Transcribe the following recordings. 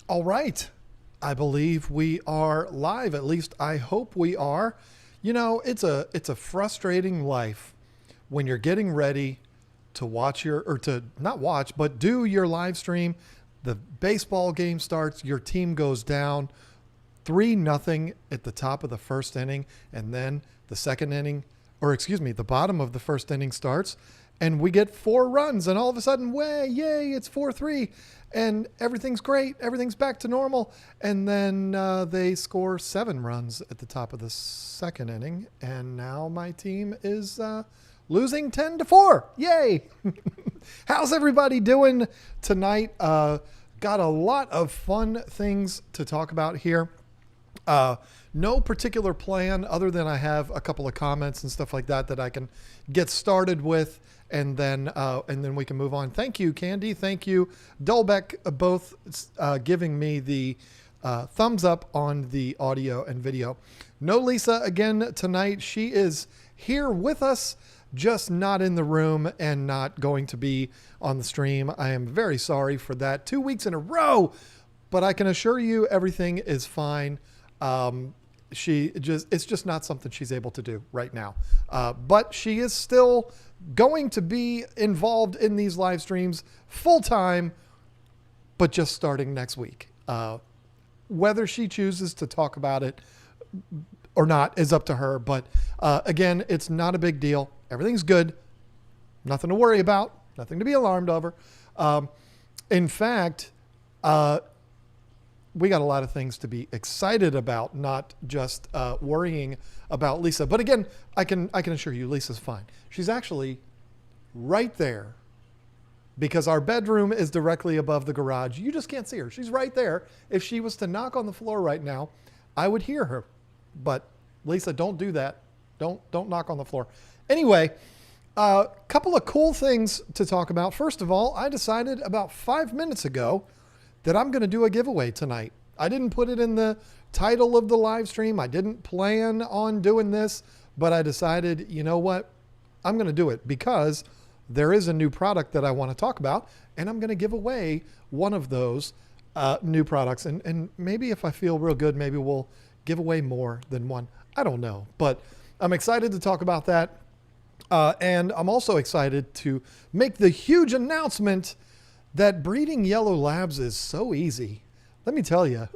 All right. I believe we are live. At least I hope we are. You know, it's a frustrating life when you're getting ready to watch your or to not watch, but do your live stream. The baseball game starts, your team goes down 3-0 at the top of the first inning, and then the second inning, or excuse me, the bottom of the first inning starts, and we get 4 runs, and all of a sudden, way, yay, it's 4-3, and everything's great, everything's back to normal, and then they score 7 runs at the top of the second inning, and now my team is losing 10-4. Yay! How's everybody doing tonight? Got a lot of fun things to talk about here. No particular plan other than I have a couple of comments and stuff like that I can get started with, and then we can move on. Thank you, Candy. Thank you, Dolbeck, both giving me the thumbs up on the audio and video. No Lisa again tonight. She is here with us, just not in the room and not going to be on the stream. I am very sorry for that. 2 weeks in a row, but I can assure you everything is fine. It's just not something she's able to do right now. But she is still going to be involved in these live streams full time, but just starting next week. Whether she chooses to talk about it or not is up to her. But again, it's not a big deal. Everything's good. Nothing to worry about. Nothing to be alarmed over. In fact, we got a lot of things to be excited about, not just worrying about Lisa. But again, I can assure you, Lisa's fine. She's actually right there because our bedroom is directly above the garage. You just can't see her. She's right there. If she was to knock on the floor right now, I would hear her. But Lisa, don't do that. Don't knock on the floor. Anyway, a couple of cool things to talk about. First of all, I decided about 5 minutes ago that I'm going to do a giveaway tonight. I didn't put it in the title of the live stream. I didn't plan on doing this, but I decided, you know what? I'm going to do it because there is a new product that I want to talk about, and I'm going to give away one of those new products. And maybe if I feel real good, maybe we'll give away more than one. I don't know, but I'm excited to talk about that. And I'm also excited to make the huge announcement that breeding yellow labs is so easy. Let me tell you,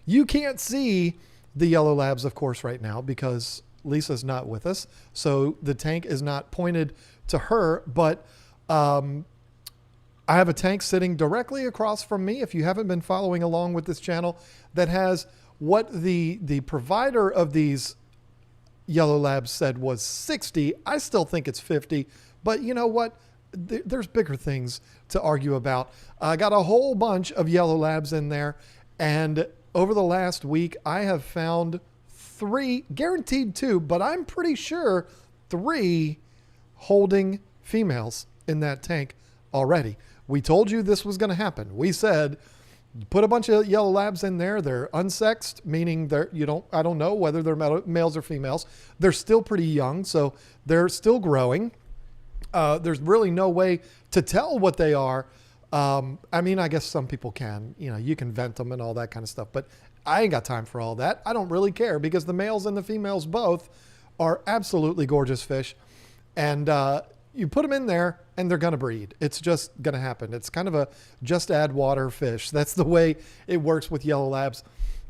you can't see the yellow labs, of course, right now because Lisa's not with us. So the tank is not pointed to her, but I have a tank sitting directly across from me. If you haven't been following along with this channel, that has what the provider of these yellow labs said was 60. I still think it's 50, but you know what? There's bigger things to argue about. I got a whole bunch of yellow labs in there, and over the last week, I have found 3, guaranteed 2, but I'm pretty sure 3 holding females in that tank already. We told you this was going to happen. We said, put a bunch of yellow labs in there. They're unsexed, meaning I don't know whether they're males or females. They're still pretty young, so they're still growing. There's really no way to tell what they are. I mean, I guess some people can, you can vent them and all that kind of stuff, but I ain't got time for all that. I don't really care because the males and the females both are absolutely gorgeous fish. And, you put them in there and they're going to breed. It's just going to happen. It's kind of a just add water fish. That's the way it works with yellow labs.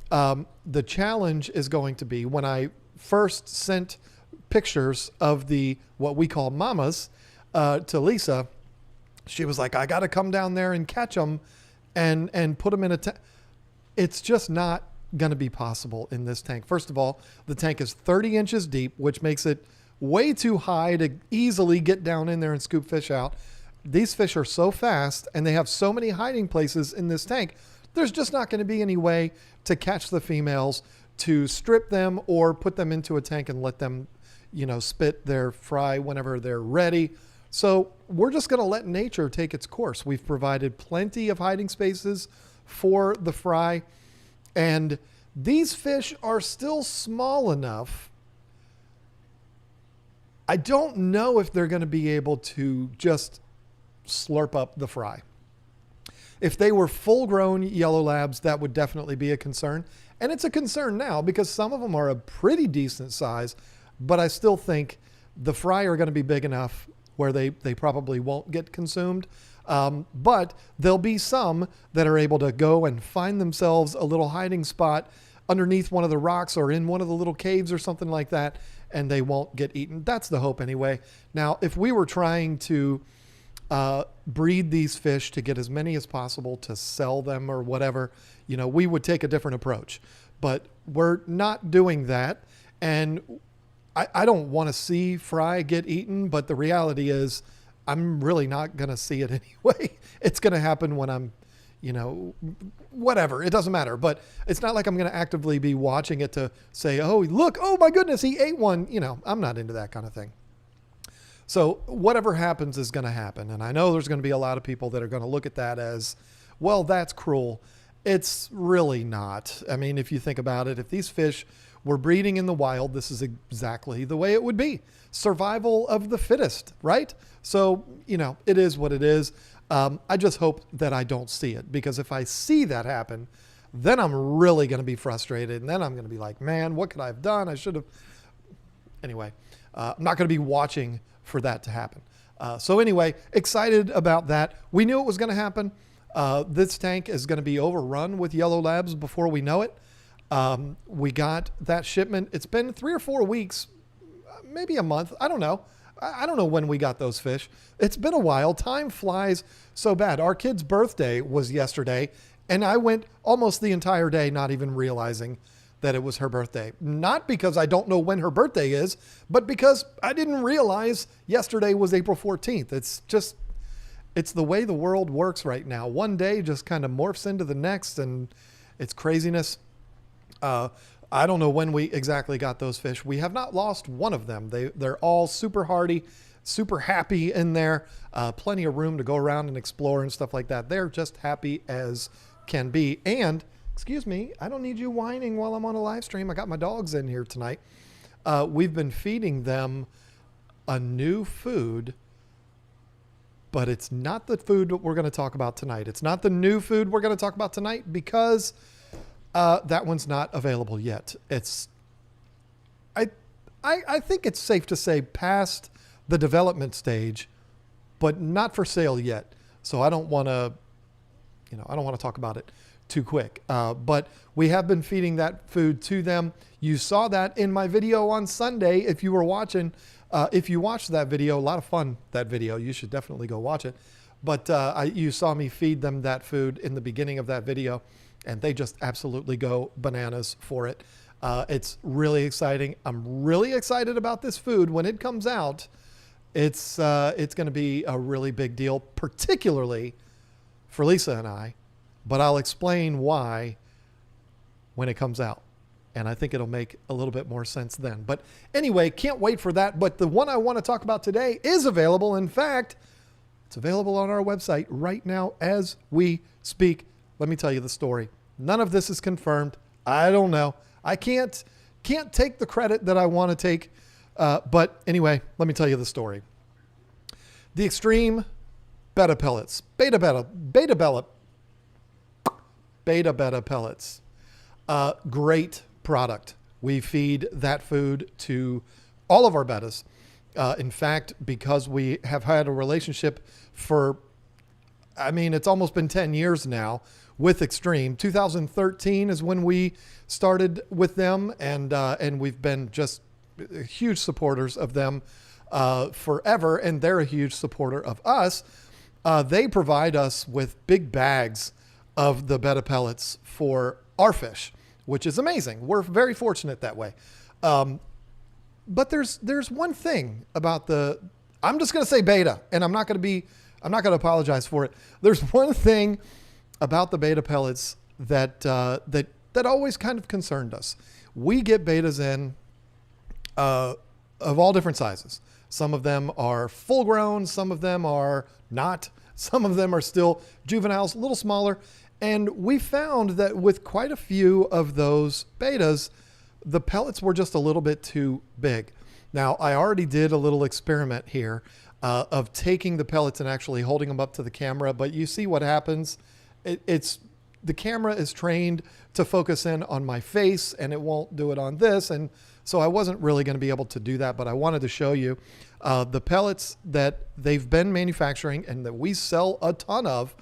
The challenge is going to be when I first sent pictures of what we call mamas, to Lisa, she was like, I got to come down there and catch them and put them in a tank. It's just not going to be possible in this tank. First of all, the tank is 30 inches deep, which makes it way too high to easily get down in there and scoop fish out. These fish are so fast and they have so many hiding places in this tank. There's just not going to be any way to catch the females, to strip them or put them into a tank and let them, spit their fry whenever they're ready. So we're just going to let nature take its course. We've provided plenty of hiding spaces for the fry, and these fish are still small enough. I don't know if they're going to be able to just slurp up the fry. If they were full-grown yellow labs, that would definitely be a concern. And it's a concern now because some of them are a pretty decent size, but I still think the fry are going to be big enough where they probably won't get consumed. But there'll be some that are able to go and find themselves a little hiding spot underneath one of the rocks or in one of the little caves or something like that, and they won't get eaten. That's the hope anyway. Now, if we were trying to breed these fish to get as many as possible to sell them or whatever, we would take a different approach. But we're not doing that. And I don't want to see fry get eaten, but the reality is I'm really not going to see it anyway. It's going to happen when I'm, whatever. It doesn't matter. But it's not like I'm going to actively be watching it to say, oh, look, oh my goodness, he ate one. I'm not into that kind of thing. So whatever happens is going to happen. And I know there's going to be a lot of people that are going to look at that as, well, that's cruel. It's really not. I mean, if you think about it, if these fish were breeding in the wild, this is exactly the way it would be. Survival of the fittest, right? So, it is what it is. I just hope that I don't see it, because if I see that happen, then I'm really going to be frustrated. And then I'm going to be like, man, what could I have done? I should have. Anyway, I'm not going to be watching for that to happen. So anyway, excited about that. We knew it was going to happen. This tank is going to be overrun with yellow labs before we know it. We got that shipment. It's been 3 or 4 weeks, maybe a month. I don't know. I don't know when we got those fish. It's been a while. Time flies so bad. Our kid's birthday was yesterday, and I went almost the entire day not even realizing that it was her birthday. Not because I don't know when her birthday is, but because I didn't realize yesterday was April 14th. It's the way the world works right now. One day just kind of morphs into the next, and it's craziness. I don't know when we exactly got those fish. We have not lost one of them. They're all super hardy, super happy in there. Plenty of room to go around and explore and stuff like that. They're just happy as can be. And, excuse me, I don't need you whining while I'm on a live stream. I got my dogs in here tonight. We've been feeding them a new food, but it's not the food that we're going to talk about tonight. It's not the new food we're going to talk about tonight because that one's not available yet. I think it's safe to say past the development stage, but not for sale yet. So I don't want to, talk about it too quick. But we have been feeding that food to them. You saw that in my video on Sunday. If you were watching, if you watched that video, a lot of fun, that video, you should definitely go watch it. But you saw me feed them that food in the beginning of that video, and they just absolutely go bananas for it. It's really exciting. I'm really excited about this food. When it comes out, it's going to be a really big deal, particularly for Lisa and I. But I'll explain why when it comes out. And I think it'll make a little bit more sense then. But anyway, can't wait for that. But the one I want to talk about today is available. In fact, it's available on our website right now as we speak. Let me tell you the story. None of this is confirmed. I don't know. I can't take the credit that I want to take. But anyway, let me tell you the story. The Extreme Betta pellets. Betta Betta pellets. Great product. We feed that food to all of our bettas. In fact, because we have had a relationship for, it's almost been 10 years now with Extreme. 2013 is when we started with them, and we've been just huge supporters of them forever, and they're a huge supporter of us. They provide us with big bags of the Betta pellets for our fish, which is amazing. We're very fortunate that way. But there's one thing about I'm just going to say Betta, and I'm not going to apologize for it. There's one thing about the Betta pellets that always kind of concerned us. We get bettas in of all different sizes. Some of them are full grown. Some of them are not. Some of them are still juveniles, a little smaller. And we found that with quite a few of those bettas, the pellets were just a little bit too big. Now, I already did a little experiment here of taking the pellets and actually holding them up to the camera, but you see what happens. the camera is trained to focus in on my face and it won't do it on this. And so I wasn't really going to be able to do that, but I wanted to show you the pellets that they've been manufacturing and that we sell a ton of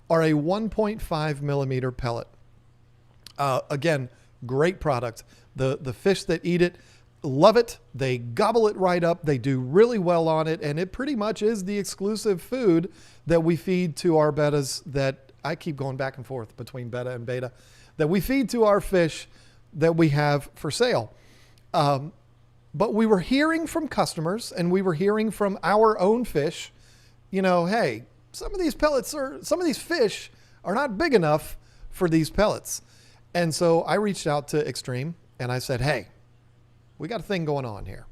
are a 1.5 millimeter pellet. Again, great product. The fish that eat it love it. They gobble it right up. They do really well on it. And it pretty much is the exclusive food that we feed to our bettas, that I keep going back and forth between Betta and Beta, that we feed to our fish that we have for sale. But we were hearing from customers and we were hearing from our own fish, hey, some of these fish are not big enough for these pellets. And so I reached out to Extreme and I said, hey, we got a thing going on here.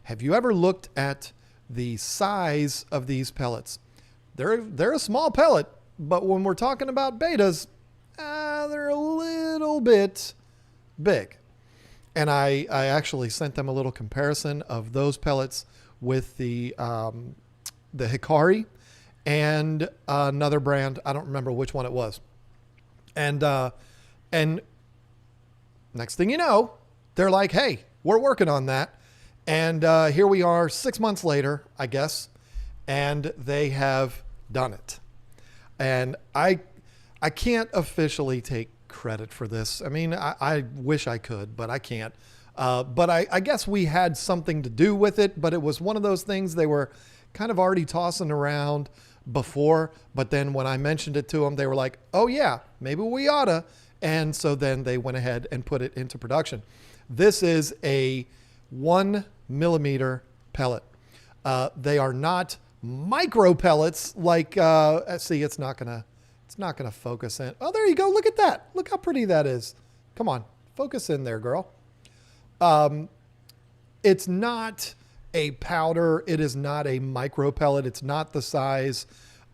Have you ever looked at the size of these pellets? They're a small pellet, but when we're talking about betas, they're a little bit big. And I actually sent them a little comparison of those pellets with the Hikari and another brand. I don't remember which one it was. And next thing you know, they're like, hey, we're working on that. And here we are 6 months later, I guess, and they have done it. And I can't officially take credit for this. I mean, I wish I could, but I can't. But I guess we had something to do with it, but it was one of those things they were kind of already tossing around before. But then when I mentioned it to them, they were like, oh yeah, maybe we oughta. And so then they went ahead and put it into production. This is a 1 millimeter pellet. They are not micro pellets like, see, it's not gonna focus in. Oh, there you go. Look at that. Look how pretty that is. Come on, focus in there, girl. It's not a powder. It is not a micro pellet. It's not the size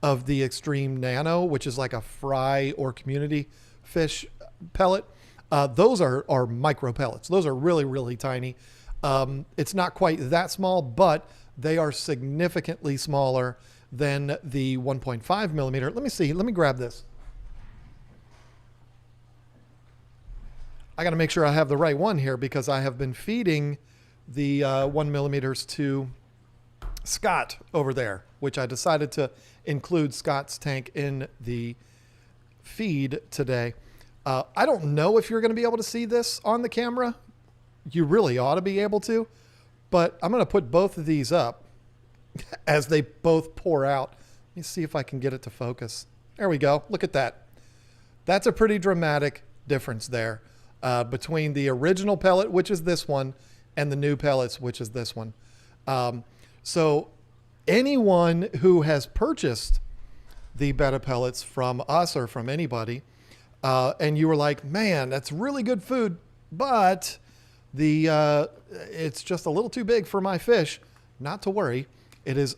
of the Extreme Nano, which is like a fry or community fish pellet. Those are micro pellets. Those are really, really tiny. It's not quite that small, but they are significantly smaller than the 1.5 millimeter. Let me see. Let me grab this. I got to make sure I have the right one here because I have been feeding the 1 millimeters to Scott over there, which I decided to include Scott's tank in the feed today. I don't know if you're going to be able to see this on the camera. You really ought to be able to, but I'm going to put both of these up as they both pour out. Let me see if I can get it to focus. There we go. Look at that. That's a pretty dramatic difference there between the original pellet, which is this one, and the new pellets, which is this one. So anyone who has purchased the Betta pellets from us or from anybody, and you were like, man, that's really good food, but it's just a little too big for my fish. Not to worry. It is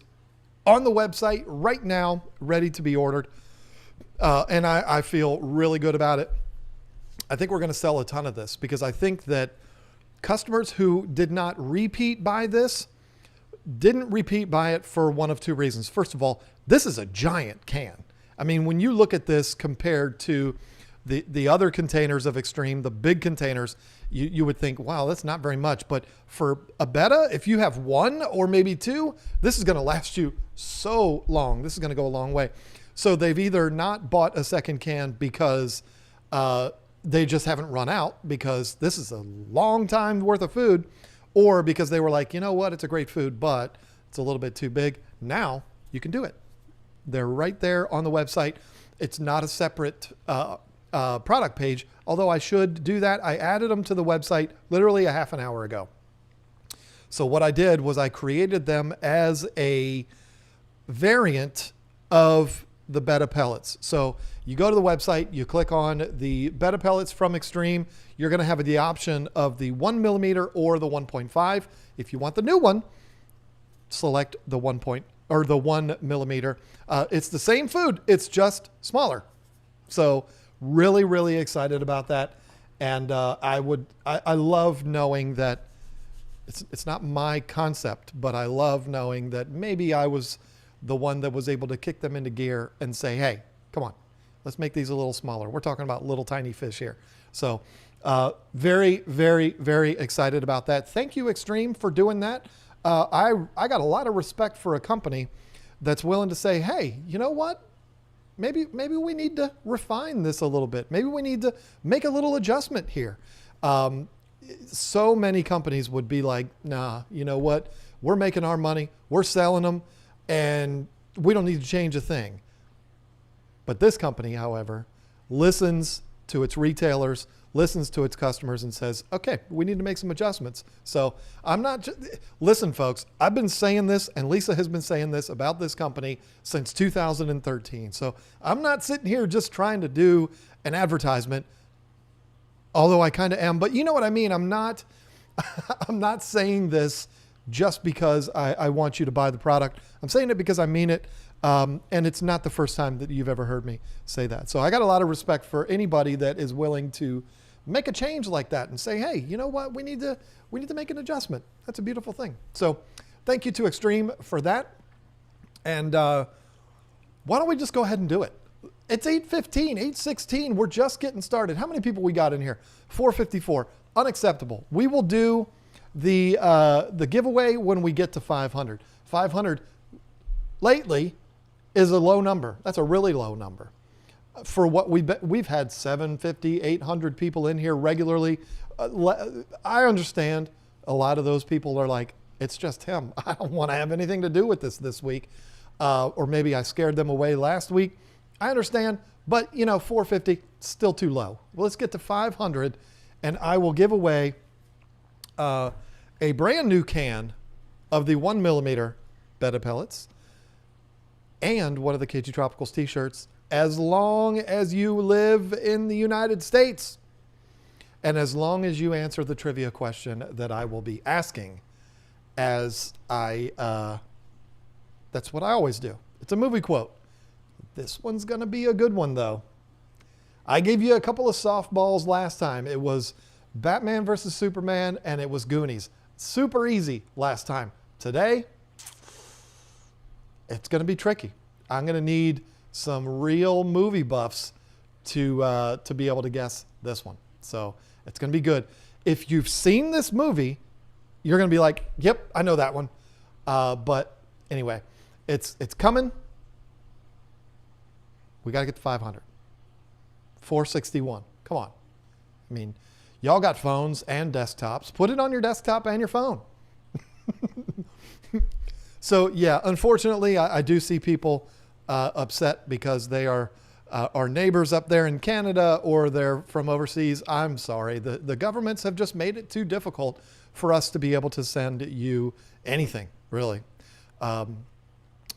on the website right now, ready to be ordered. And I feel really good about it. I think we're going to sell a ton of this because I think that customers who did not repeat buy this didn't repeat buy it for one of two reasons. First of all, this is a giant can. I mean, when you look at this compared to the other containers of Extreme, the big containers, you would think, wow, that's not very much. But for a Betta, if you have one or maybe two, this is going to last you so long. This is going to go a long way. So they've either not bought a second can because they just haven't run out because this is a long time worth of food, or because they were like, you know what, it's a great food, but it's a little bit too big. Now you can do it. They're right there on the website. It's not a separate product page, although I should do that. I added them to the website literally a half an hour ago. So what I did was I created them as a variant of the Betta pellets. So you go to the website, you click on the Betta pellets from Extreme. You're going to have the option of the 1 millimeter or the 1.5. If you want the new one, select the 1 millimeter. It's the same food. It's just smaller. So really, really excited about that. And I love knowing that it's not my concept, but I love knowing that maybe I was the one that was able to kick them into gear and say, hey, come on, Let's make these a little smaller. We're talking about little tiny fish here. So very, very, very excited about that. Thank you, Extreme, for doing that. I got a lot of respect for a company that's willing to say, hey, you know what? Maybe we need to refine this a little bit. Maybe we need to make a little adjustment here. So many companies would be like, nah, you know what? We're making our money. We're selling them, and we don't need to change a thing. But this company, however, listens to its retailers, listens to its customers, and says, okay, we need to make some adjustments. So I'm not just, listen, folks, I've been saying this, and Lisa has been saying this about this company since 2013. So I'm not sitting here just trying to do an advertisement, although I kind of am, but you know what I mean? I'm not saying this just because I want you to buy the product. I'm saying it because I mean it. And it's not the first time that you've ever heard me say that. So I got a lot of respect for anybody that is willing to make a change like that and say, hey, you know what? We need to make an adjustment. That's a beautiful thing. So thank you to Extreme for that. And why don't we just go ahead and do it? It's 8:15, 8:16. We're just getting started. How many people we got in here? 454. Unacceptable. We will do the giveaway when we get to 500. 500 lately is a low number. That's a really low number. For what we've had 750, 800 people in here regularly. I understand a lot of those people are like, it's just him. I don't want to have anything to do with this week. Or maybe I scared them away last week. I understand, but 450, still too low. Well, let's get to 500 and I will give away a brand new can of the 1mm Betta pellets and one of the KG Tropicals t-shirts, as long as you live in the United States and as long as you answer the trivia question that I will be asking, as that's what I always do. It's a movie quote. This one's going to be a good one, though. I gave you a couple of softballs last time. It was Batman versus Superman, and it was Goonies. Super easy last time. Today, it's going to be tricky. I'm going to need some real movie buffs to be able to guess this one. So it's going to be good. If you've seen this movie, you're going to be like, yep, I know that one. But anyway, it's coming. We got to get to 500. 461. Come on. I mean, y'all got phones and desktops. Put it on your desktop and your phone. So, yeah, unfortunately, I do see people upset because they are our neighbors up there in Canada or they're from overseas. I'm sorry. The governments have just made it too difficult for us to be able to send you anything, really.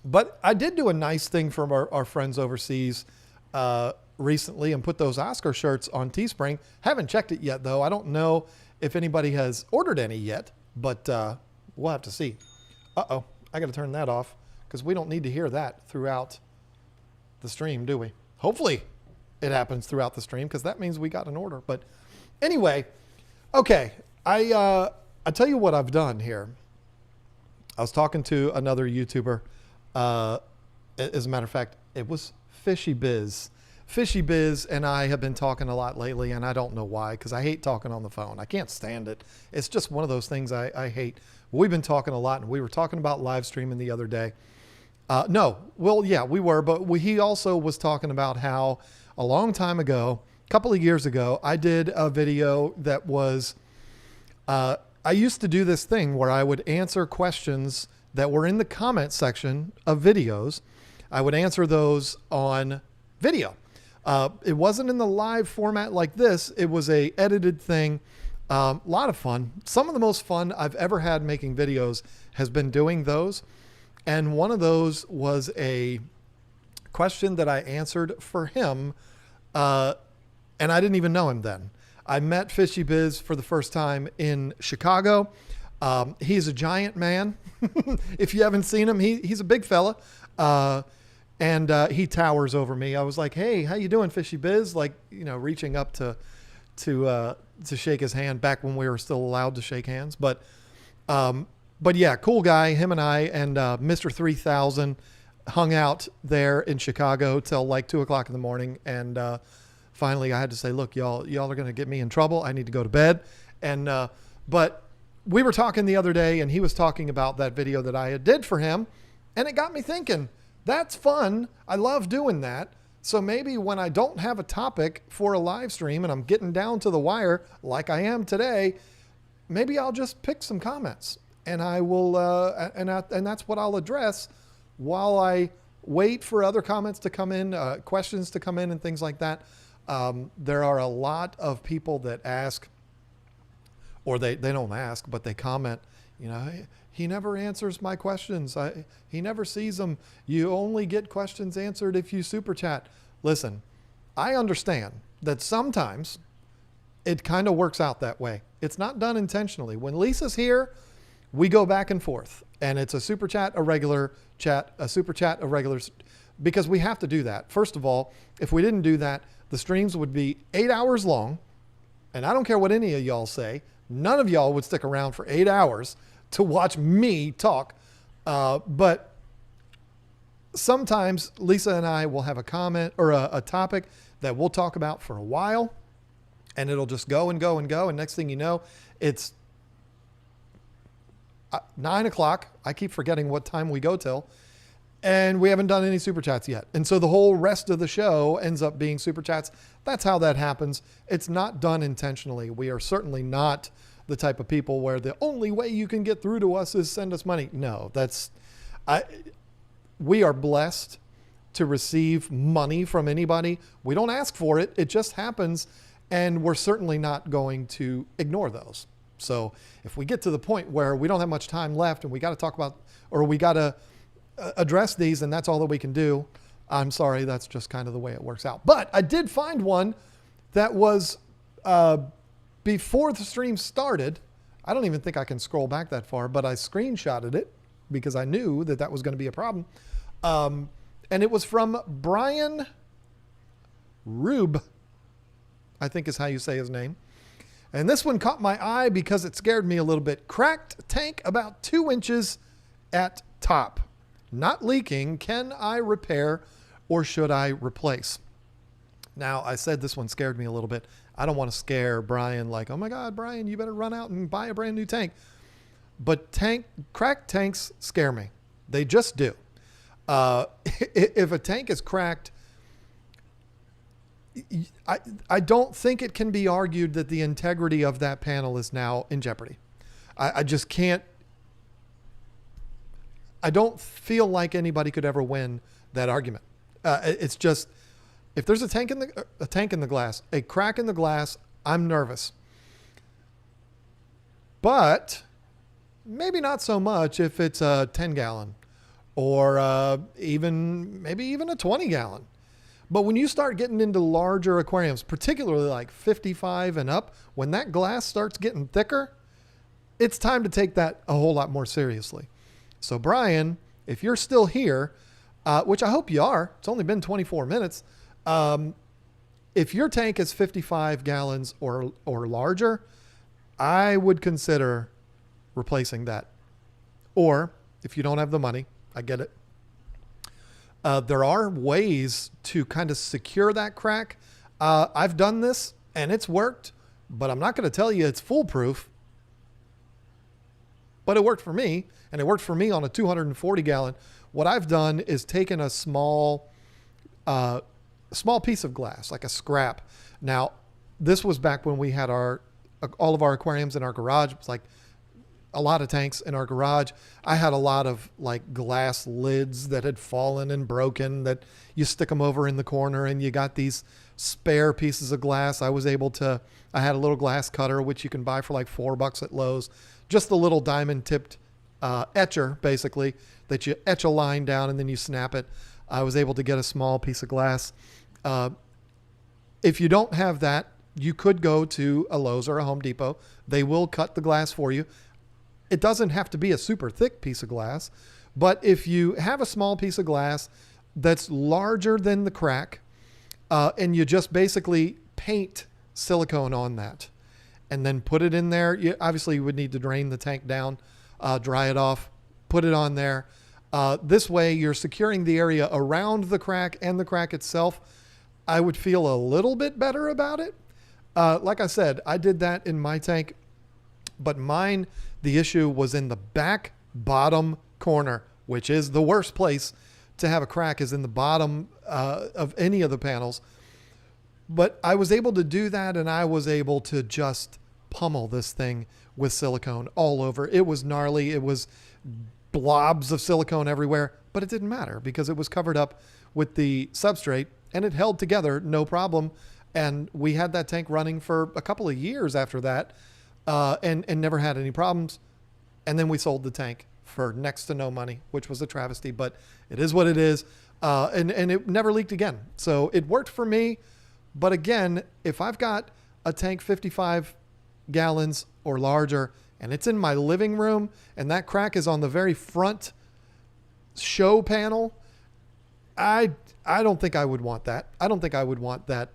But I did do a nice thing from our friends overseas recently and put those Oscar shirts on Teespring. Haven't checked it yet, though. I don't know if anybody has ordered any yet, but we'll have to see. Uh-oh, I got to turn that off because we don't need to hear that throughout the stream, do we? Hopefully it happens throughout the stream because that means we got an order. But anyway, okay, I tell you what I've done here. I was talking to another YouTuber. As a matter of fact, it was Fishy Biz. Fishy Biz and I have been talking a lot lately, and I don't know why, because I hate talking on the phone. I can't stand it. It's just one of those things I hate. We've been talking a lot, and we were talking about live streaming the other day. No, well, yeah, we were, but he also was talking about how a long time ago, a couple of years ago, I did a video that was, I used to do this thing where I would answer questions that were in the comment section of videos. I would answer those on video. It wasn't in the live format like this. It was a edited thing. A lot of fun. Some of the most fun I've ever had making videos has been doing those. And one of those was a question that I answered for him. And I didn't even know him then. I met Fishy Biz for the first time in Chicago. He's a giant man. If you haven't seen him, he's a big fella. And he towers over me. I was like, hey, how you doing, Fishy Biz? Like, reaching up to shake his hand back when we were still allowed to shake hands. But yeah, cool guy, him and I, and Mr. 3000 hung out there in Chicago till like 2:00 in the morning. And finally I had to say, look, y'all are going to get me in trouble. I need to go to bed. And but we were talking the other day, and he was talking about that video that I had did for him. And it got me thinking, that's fun. I love doing that. So maybe when I don't have a topic for a live stream and I'm getting down to the wire like I am today, maybe I'll just pick some comments and I will, and that's what I'll address while I wait for other comments to come in, questions to come in and things like that. There are a lot of people that ask, or they don't ask, but they comment, you know, he never answers my questions. He never sees them. You only get questions answered if you super chat. Listen, I understand that sometimes it kind of works out that way. It's not done intentionally. When Lisa's here, we go back and forth, and it's a super chat, a regular chat, a super chat, a regular, because we have to do that. First of all, if we didn't do that, the streams would be 8 hours long, and I don't care what any of y'all say. None of y'all would stick around for 8 hours to watch me talk. But sometimes Lisa and I will have a comment or a topic that we'll talk about for a while, and it'll just go and go and go. And next thing you know, it's 9 o'clock. I keep forgetting what time we go till, and we haven't done any super chats yet. And so the whole rest of the show ends up being super chats. That's how that happens. It's not done intentionally. We are certainly not the type of people where the only way you can get through to us is send us money. No, we are blessed to receive money from anybody. We don't ask for it. It just happens. And we're certainly not going to ignore those. So if we get to the point where we don't have much time left and we got to talk about, or we got to address these, and that's all that we can do, I'm sorry, that's just kind of the way it works out. But I did find one that was before the stream started. I don't even think I can scroll back that far, but I screenshotted it because I knew that that was going to be a problem. And it was from Brian Rube, I think is how you say his name. And this one caught my eye because it scared me a little bit. Cracked tank about 2 inches at top. Not leaking. Can I repair or should I replace? Now, I said this one scared me a little bit. I don't want to scare Brian like, oh my God, Brian, you better run out and buy a brand new tank. But cracked tanks scare me. They just do. If a tank is cracked, I don't think it can be argued that the integrity of that panel is now in jeopardy. I just can't. I don't feel like anybody could ever win that argument. It's just, if there's a tank in the glass, a crack in the glass, I'm nervous. But maybe not so much if it's a 10-gallon or maybe even a 20-gallon. But when you start getting into larger aquariums, particularly like 55 and up, when that glass starts getting thicker, it's time to take that a whole lot more seriously. So Brian, if you're still here, which I hope you are, it's only been 24 minutes. If your tank is 55 gallons or larger, I would consider replacing that. Or if you don't have the money, I get it. There are ways to kind of secure that crack. I've done this and it's worked, but I'm not going to tell you it's foolproof. But it worked for me, and it worked for me on a 240 gallon. What I've done is taken a small piece of glass, like a scrap. Now, this was back when we had all of our aquariums in our garage. It was like a lot of tanks in our garage. I had a lot of like glass lids that had fallen and broken that you stick them over in the corner, and you got these spare pieces of glass. I had a little glass cutter, which you can buy for like $4 at Lowe's. Just a little diamond tipped etcher, basically, that you etch a line down and then you snap it. I was able to get a small piece of glass. If you don't have that, you could go to a Lowe's or a Home Depot. They will cut the glass for you. It doesn't have to be a super thick piece of glass, but if you have a small piece of glass that's larger than the crack, and you just basically paint silicone on that and then put it in there, you obviously would need to drain the tank down, dry it off, put it on there. This way, you're securing the area around the crack and the crack itself. I would feel a little bit better about it. Like I said, I did that in my tank, but mine, the issue was in the back bottom corner, which is the worst place to have a crack, is in the bottom of any of the panels. But I was able to do that, and I was able to just pummel this thing with silicone all over. It was gnarly. It was blobs of silicone everywhere, but it didn't matter because it was covered up with the substrate and it held together no problem. And we had that tank running for a couple of years after that, and never had any problems. And then we sold the tank for next to no money, which was a travesty, but it is what it is. And it never leaked again. So it worked for me. But again, if I've got a tank 55 gallons or larger and it's in my living room and that crack is on the very front show panel, I don't think I would want that. I don't think I would want that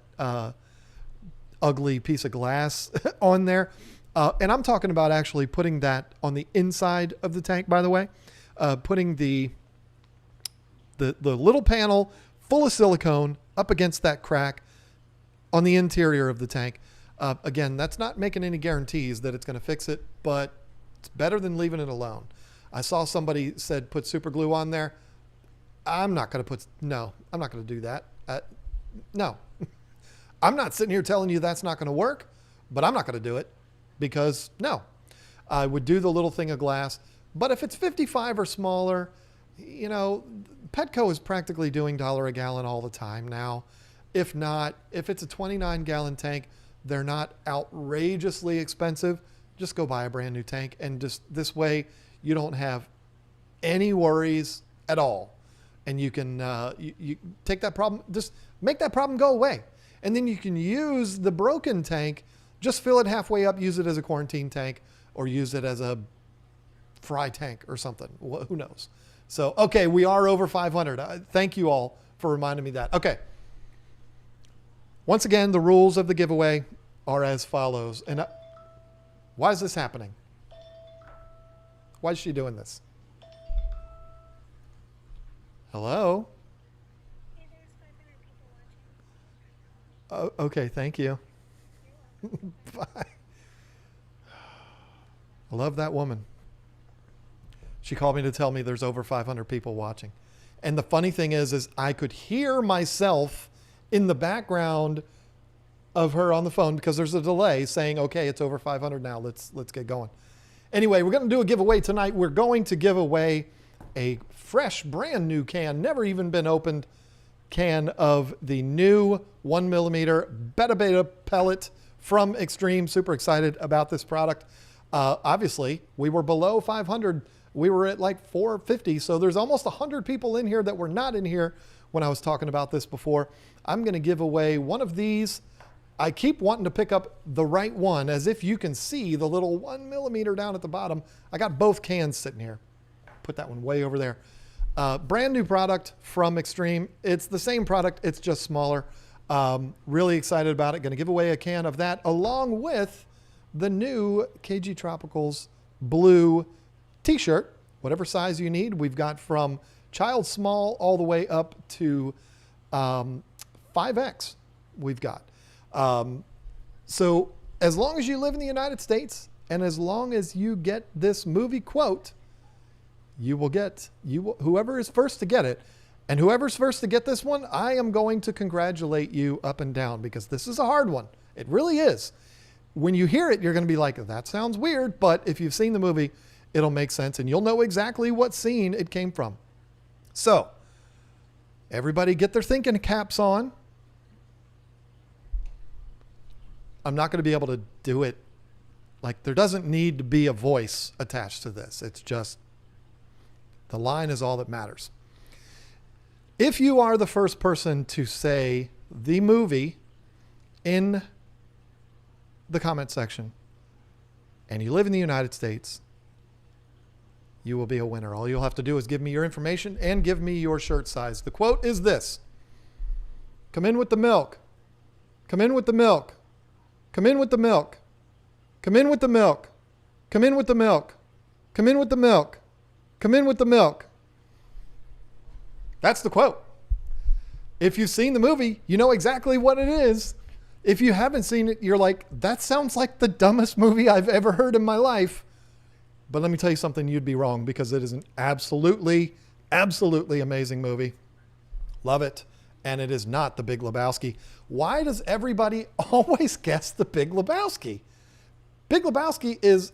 ugly piece of glass on there. And I'm talking about actually putting that on the inside of the tank, by the way, putting the little panel full of silicone up against that crack on the interior of the tank. Again, that's not making any guarantees that it's going to fix it, but it's better than leaving it alone. I saw somebody said put super glue on there. I'm not going to do that. No, I'm not sitting here telling you that's not going to work, but I'm not going to do it because no, I would do the little thing of glass. But if it's 55 or smaller, you know, Petco is practically doing $1 a gallon all the time now. If not, if it's a 29 gallon tank, they're not outrageously expensive. Just go buy a brand new tank, and just this way you don't have any worries at all. And you can you take that problem, just make that problem go away. And then you can use the broken tank, just fill it halfway up, use it as a quarantine tank, or use it as a fry tank or something. Who knows? So, okay, we are over 500. Thank you all for reminding me that. Okay. Once again, the rules of the giveaway are as follows. And why is this happening? Why is she doing this? Hello? Hey, there's 500 people watching. Oh, okay, thank you. Bye. I love that woman. She called me to tell me there's over 500 people watching. And the funny thing is I could hear myself in the background of her on the phone because there's a delay saying, okay, it's over 500 now. Let's get going. Anyway, we're going to do a giveaway tonight. We're going to give away a fresh, brand new can, never even been opened can of the new 1mm Betta pellet from Extreme. Super excited about this product. Obviously, we were below 500. We were at like 450. So there's almost 100 people in here that were not in here when I was talking about this before. I'm going to give away one of these. I keep wanting to pick up the right one, as if you can see the little 1mm down at the bottom. I got both cans sitting here. Put that one way over there. Brand new product from Extreme. It's the same product, it's just smaller. Really excited about it. Going to give away a can of that along with the new KG Tropicals blue t-shirt, whatever size you need. We've got from child small all the way up to 5X we've got. So as long as you live in the United States and as long as you get this movie quote, whoever is first to get it, and whoever's first to get this one, I am going to congratulate you up and down because this is a hard one. It really is. When you hear it, you're going to be like, that sounds weird, but if you've seen the movie, it'll make sense and you'll know exactly what scene it came from. So everybody get their thinking caps on. I'm not going to be able to do it. Like, there doesn't need to be a voice attached to this. It's just the line is all that matters. If you are the first person to say the movie in the comment section and you live in the United States, you will be a winner. All you'll have to do is give me your information and give me your shirt size. The quote is this: come in with the milk. Come in with the milk. Come in with the milk. Come in with the milk. Come in with the milk. Come in with the milk. Come in with the milk. That's the quote. If you've seen the movie, you know exactly what it is. If you haven't seen it, you're like, that sounds like the dumbest movie I've ever heard in my life. But let me tell you something, you'd be wrong, because it is an absolutely, absolutely amazing movie. Love it. And it is not The Big Lebowski. Why does everybody always guess The Big Lebowski? Big Lebowski is,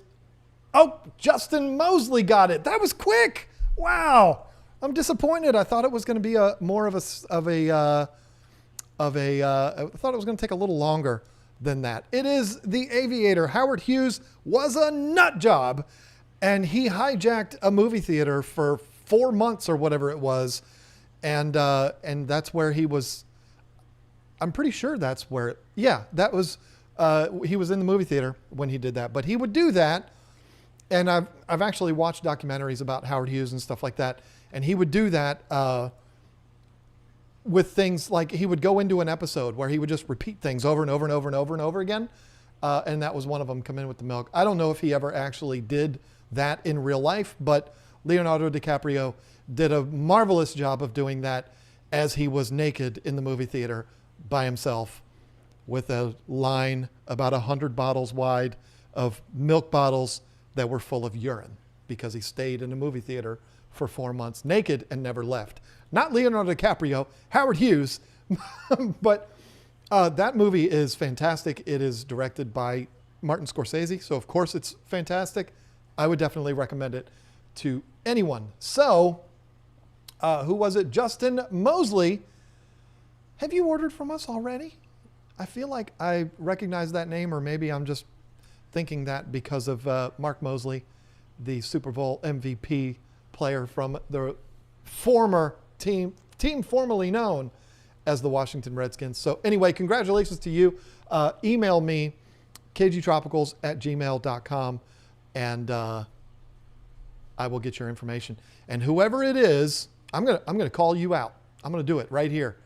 oh, Justin Mosley got it. That was quick. Wow. I'm disappointed. I thought it was going to be I thought it was going to take a little longer than that. It is The Aviator. Howard Hughes was a nut job, and he hijacked a movie theater for 4 months or whatever it was. And that's where he was. I'm pretty sure that's where, that was, he was in the movie theater when he did that, but he would do that. And I've actually watched documentaries about Howard Hughes and stuff like that. And he would do that, with things like he would go into an episode where he would just repeat things over and over and over and over and over again. And that was one of them, Come In With the Milk. I don't know if he ever actually did that in real life, but Leonardo DiCaprio did a marvelous job of doing that as he was naked in the movie theater by himself with a line about 100 bottles wide of milk bottles that were full of urine, because he stayed in a movie theater for 4 months naked and never left. Not Leonardo DiCaprio, Howard Hughes. But that movie is fantastic. It is directed by Martin Scorsese, so of course it's fantastic. I would definitely recommend it to anyone. So, who was it? Justin Mosley. Have you ordered from us already? I feel like I recognize that name, or maybe I'm just thinking that because of Mark Mosley, the Super Bowl MVP player from the former team formerly known as the Washington Redskins. So anyway, congratulations to you. Email me, kgtropicals@gmail.com, and I will get your information. And whoever it is, I'm gonna call you out. I'm gonna do it right here.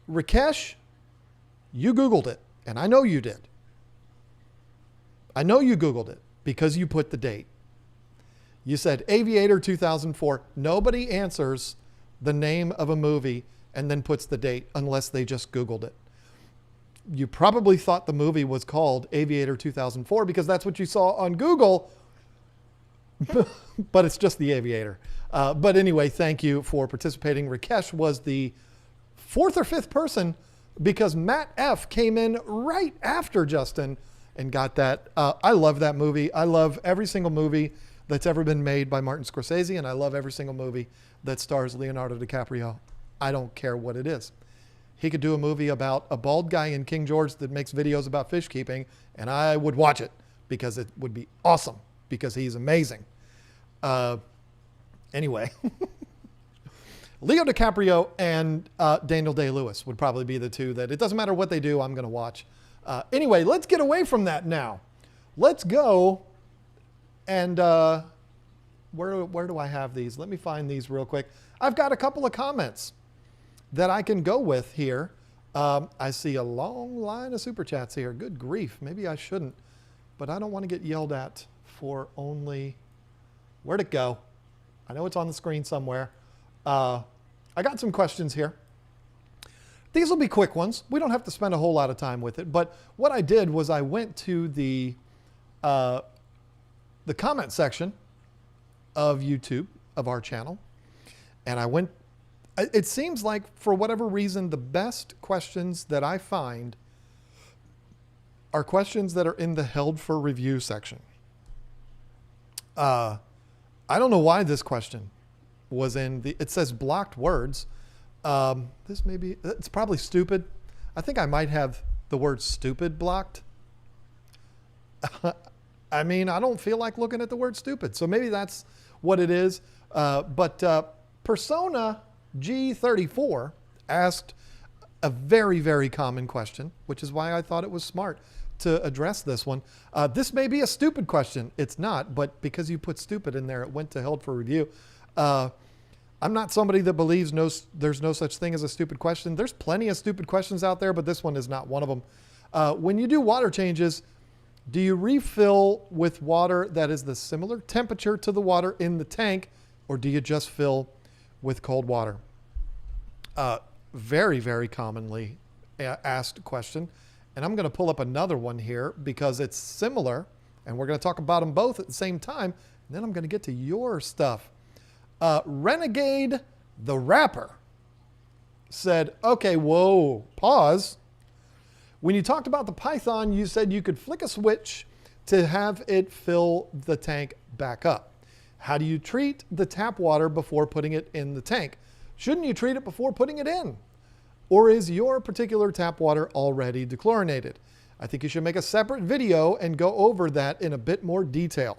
Rakesh, you Googled it, and I know you did. I know you Googled it because you put the date. You said Aviator 2004. Nobody answers the name of a movie and then puts the date unless they just Googled it. You probably thought the movie was called Aviator 2004 because that's what you saw on Google, but it's just The Aviator. But anyway, thank you for participating. Rakesh was the 4th or 5th person because Matt F. came in right after Justin and got that. I love that movie. I love every single movie that's ever been made by Martin Scorsese, and I love every single movie that stars Leonardo DiCaprio. I don't care what it is. He could do a movie about a bald guy in King George that makes videos about fish keeping, and I would watch it because it would be awesome because he's amazing. Anyway, Leo DiCaprio and Daniel Day-Lewis would probably be the two that it doesn't matter what they do, I'm going to watch. Anyway, let's get away from that now. Let's go and where do I have these? Let me find these real quick. I've got a couple of comments that I can go with here. I see a long line of super chats here. Good grief. Maybe I shouldn't, but I don't want to get yelled at for only... Where'd it go? I know it's on the screen somewhere. I got some questions here. These will be quick ones. We don't have to spend a whole lot of time with it, but what I did was I went to the comment section of YouTube, of our channel, and I went, it seems like for whatever reason, the best questions that I find are questions that are in the held for review section. I don't know why this question was in the, it says blocked words. This may be, it's probably stupid. I think I might have the word stupid blocked. I mean, I don't feel like looking at the word stupid. So maybe that's what it is. But Persona G34 asked a very, very common question, which is why I thought it was smart to address this one. This may be a stupid question. It's not, but because you put stupid in there, it went to held for review. I'm not somebody that believes there's no such thing as a stupid question. There's plenty of stupid questions out there, but this one is not one of them. When you do water changes, do you refill with water that is the similar temperature to the water in the tank, or do you just fill with cold water? Very, very commonly asked question. And I'm going to pull up another one here because it's similar. And we're going to talk about them both at the same time. And then I'm going to get to your stuff. Renegade the Rapper said, okay, whoa, pause. When you talked about the Python, you said you could flick a switch to have it fill the tank back up. How do you treat the tap water before putting it in the tank? Shouldn't you treat it before putting it in? Or is your particular tap water already dechlorinated? I think you should make a separate video and go over that in a bit more detail.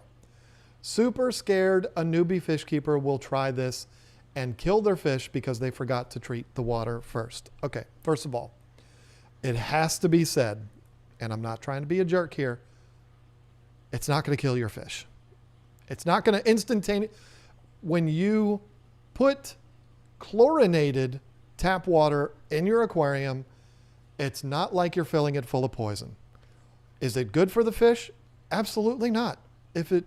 Super scared a newbie fish keeper will try this and kill their fish because they forgot to treat the water first. Okay, first of all, it has to be said, and I'm not trying to be a jerk here, it's not going to kill your fish. It's not going to instantaneously. When you put chlorinated tap water in your aquarium, it's not like you're filling it full of poison. Is it good for the fish? Absolutely not. If it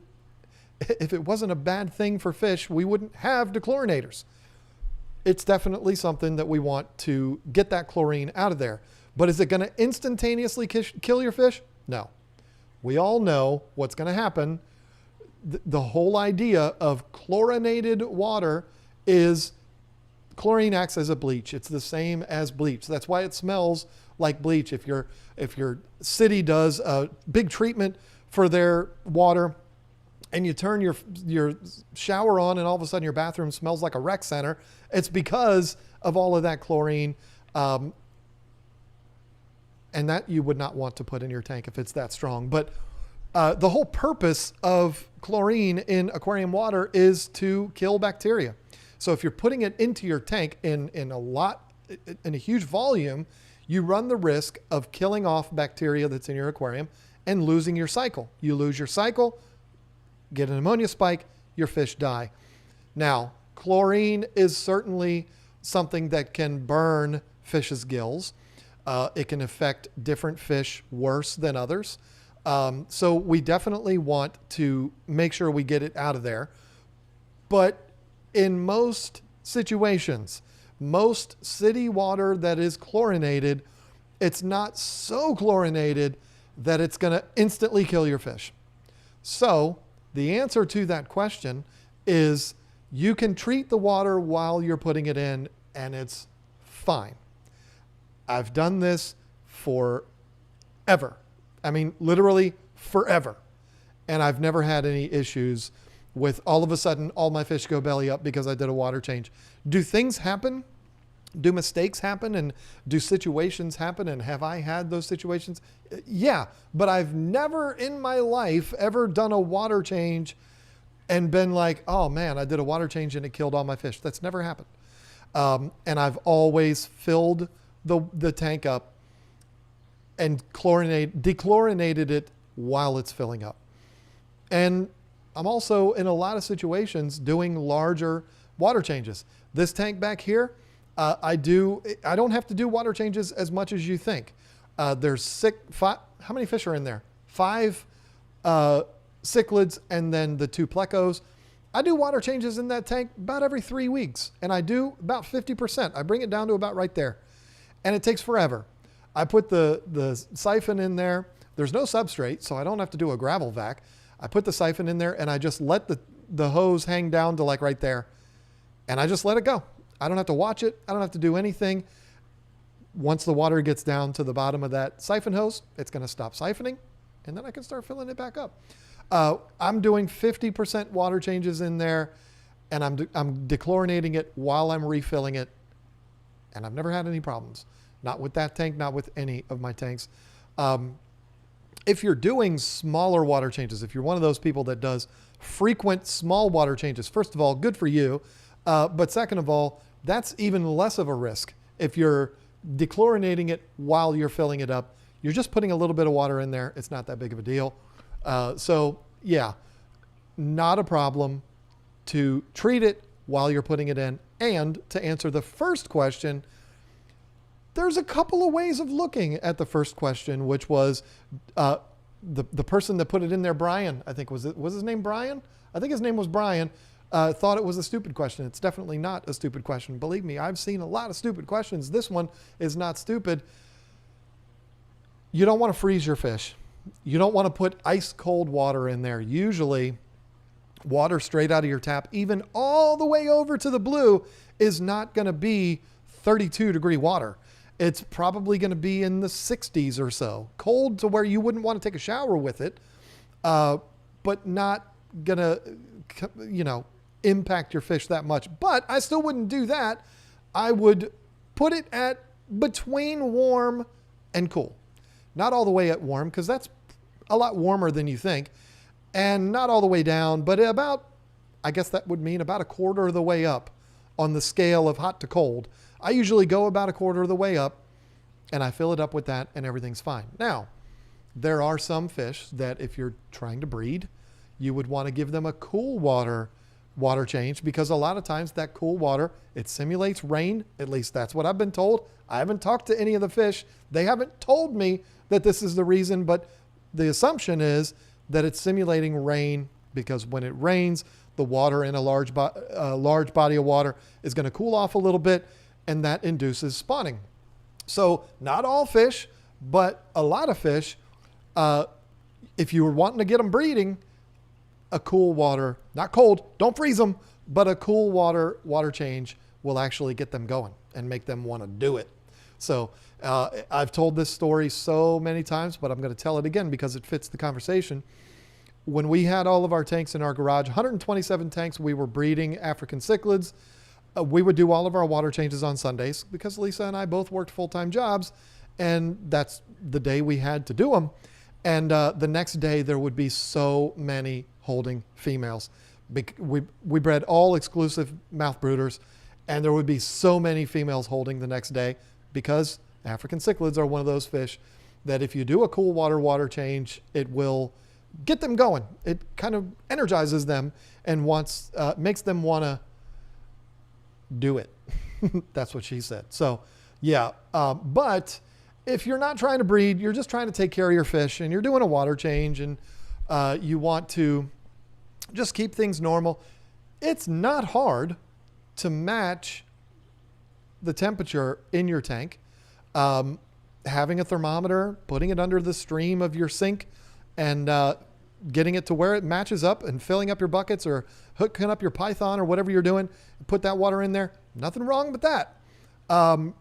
wasn't a bad thing for fish, we wouldn't have dechlorinators. It's definitely something that we want to get that chlorine out of there. But is it going to instantaneously kill your fish? No. We all know what's going to happen. The whole idea of chlorinated water is chlorine acts as a bleach. It's the same as bleach. That's why it smells like bleach. If your city does a big treatment for their water and you turn your shower on and all of a sudden your bathroom smells like a rec center, it's because of all of that chlorine. And that you would not want to put in your tank if it's that strong. But the whole purpose of chlorine in aquarium water is to kill bacteria. So if you're putting it into your tank in a huge volume, you run the risk of killing off bacteria that's in your aquarium and losing your cycle. You lose your cycle, get an ammonia spike, your fish die. Now, chlorine is certainly something that can burn fish's gills. It can affect different fish worse than others. So we definitely want to make sure we get it out of there. But in most situations, most city water that is chlorinated, it's not so chlorinated that it's going to instantly kill your fish. So the answer to that question is you can treat the water while you're putting it in and it's fine. I've done this forever. I mean, literally forever. And I've never had any issues with all of a sudden all my fish go belly up because I did a water change. Do things happen? Do mistakes happen? And do situations happen? And have I had those situations? Yeah, but I've never in my life ever done a water change and been like, oh man, I did a water change and it killed all my fish. That's never happened. And I've always filled the tank up and dechlorinated it while it's filling up. And I'm also in a lot of situations doing larger water changes. This tank back here, I don't have to do water changes as much as you think. There's how many fish are in there? 5 cichlids and then the 2 plecos. I do water changes in that tank about every 3 weeks, and I do about 50%. I bring it down to about right there, and it takes forever. I put the siphon in there. There's no substrate, so I don't have to do a gravel vac. I put the siphon in there, and I just let the hose hang down to like right there, and I just let it go. I don't have to watch it. I don't have to do anything. Once the water gets down to the bottom of that siphon hose, it's going to stop siphoning, and then I can start filling it back up. I'm doing 50% water changes in there, and I'm dechlorinating it while I'm refilling it, and I've never had any problems. Not with that tank, not with any of my tanks. If you're doing smaller water changes, if you're one of those people that does frequent small water changes, first of all, good for you. But second of all, that's even less of a risk. If you're dechlorinating it while you're filling it up, you're just putting a little bit of water in there. It's not that big of a deal. So yeah, not a problem to treat it while you're putting it in. And to answer the first question, there's a couple of ways of looking at the first question, which was the person that put it in there, Brian, I think was his name Brian? I think his name was Brian. thought it was a stupid question. It's definitely not a stupid question. Believe me, I've seen a lot of stupid questions. This one is not stupid. You don't want to freeze your fish. You don't want to put ice cold water in there. Usually, water straight out of your tap, even all the way over to the blue, is not going to be 32-degree water. It's probably going to be in the 60s or so. Cold to where you wouldn't want to take a shower with it, but not going to, impact your fish that much. But I still wouldn't do that. I would put it at between warm and cool. Not all the way at warm, because that's a lot warmer than you think. And not all the way down, but I guess that would mean about a quarter of the way up on the scale of hot to cold. I usually go about a quarter of the way up, and I fill it up with that, and everything's fine. Now, there are some fish that if you're trying to breed, you would want to give them a cool water change, because a lot of times that cool water, it simulates rain. At least that's what I've been told. I haven't talked to any of the fish. They haven't told me that this is the reason, but the assumption is that it's simulating rain, because when it rains, the water in a large body of water is going to cool off a little bit, and that induces spawning. So not all fish, but a lot of fish, if you were wanting to get them breeding, a cool water, not cold, don't freeze them, but a cool water change will actually get them going and make them want to do it. So I've told this story so many times, but I'm going to tell it again because it fits the conversation. When we had all of our tanks in our garage, 127 tanks, we were breeding African cichlids. We would do all of our water changes on Sundays because Lisa and I both worked full-time jobs, and that's the day we had to do them. And the next day there would be so many holding females. We bred all exclusive mouth brooders, and there would be so many females holding the next day, because African cichlids are one of those fish that if you do a cool water change, it will get them going. It kind of energizes them and makes them want to do it. That's what she said. So yeah, but if you're not trying to breed, you're just trying to take care of your fish, and you're doing a water change, and you want to just keep things normal, it's not hard to match the temperature in your tank. Having a thermometer, putting it under the stream of your sink, and getting it to where it matches up, and filling up your buckets or hooking up your Python or whatever you're doing, put that water in there. Nothing wrong with that. But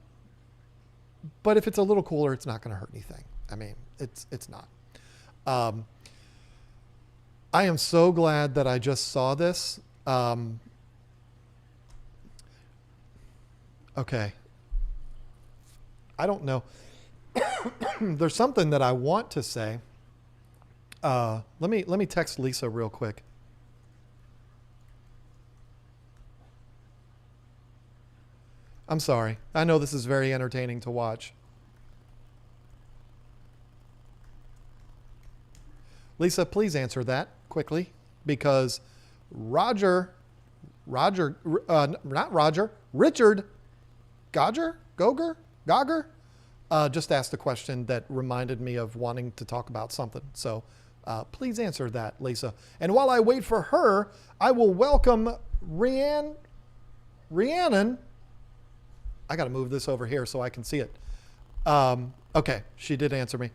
if it's a little cooler, it's not going to hurt anything. I mean, it's not. I am so glad that I just saw this. Okay. I don't know. There's something that I want to say. Let me text Lisa real quick. I'm sorry. I know this is very entertaining to watch. Lisa, please answer that quickly, because Richard Gogger just asked a question that reminded me of wanting to talk about something. So please answer that, Lisa. And while I wait for her, I will welcome Rhiannon. I got to move this over here so I can see it. Okay, she did answer me.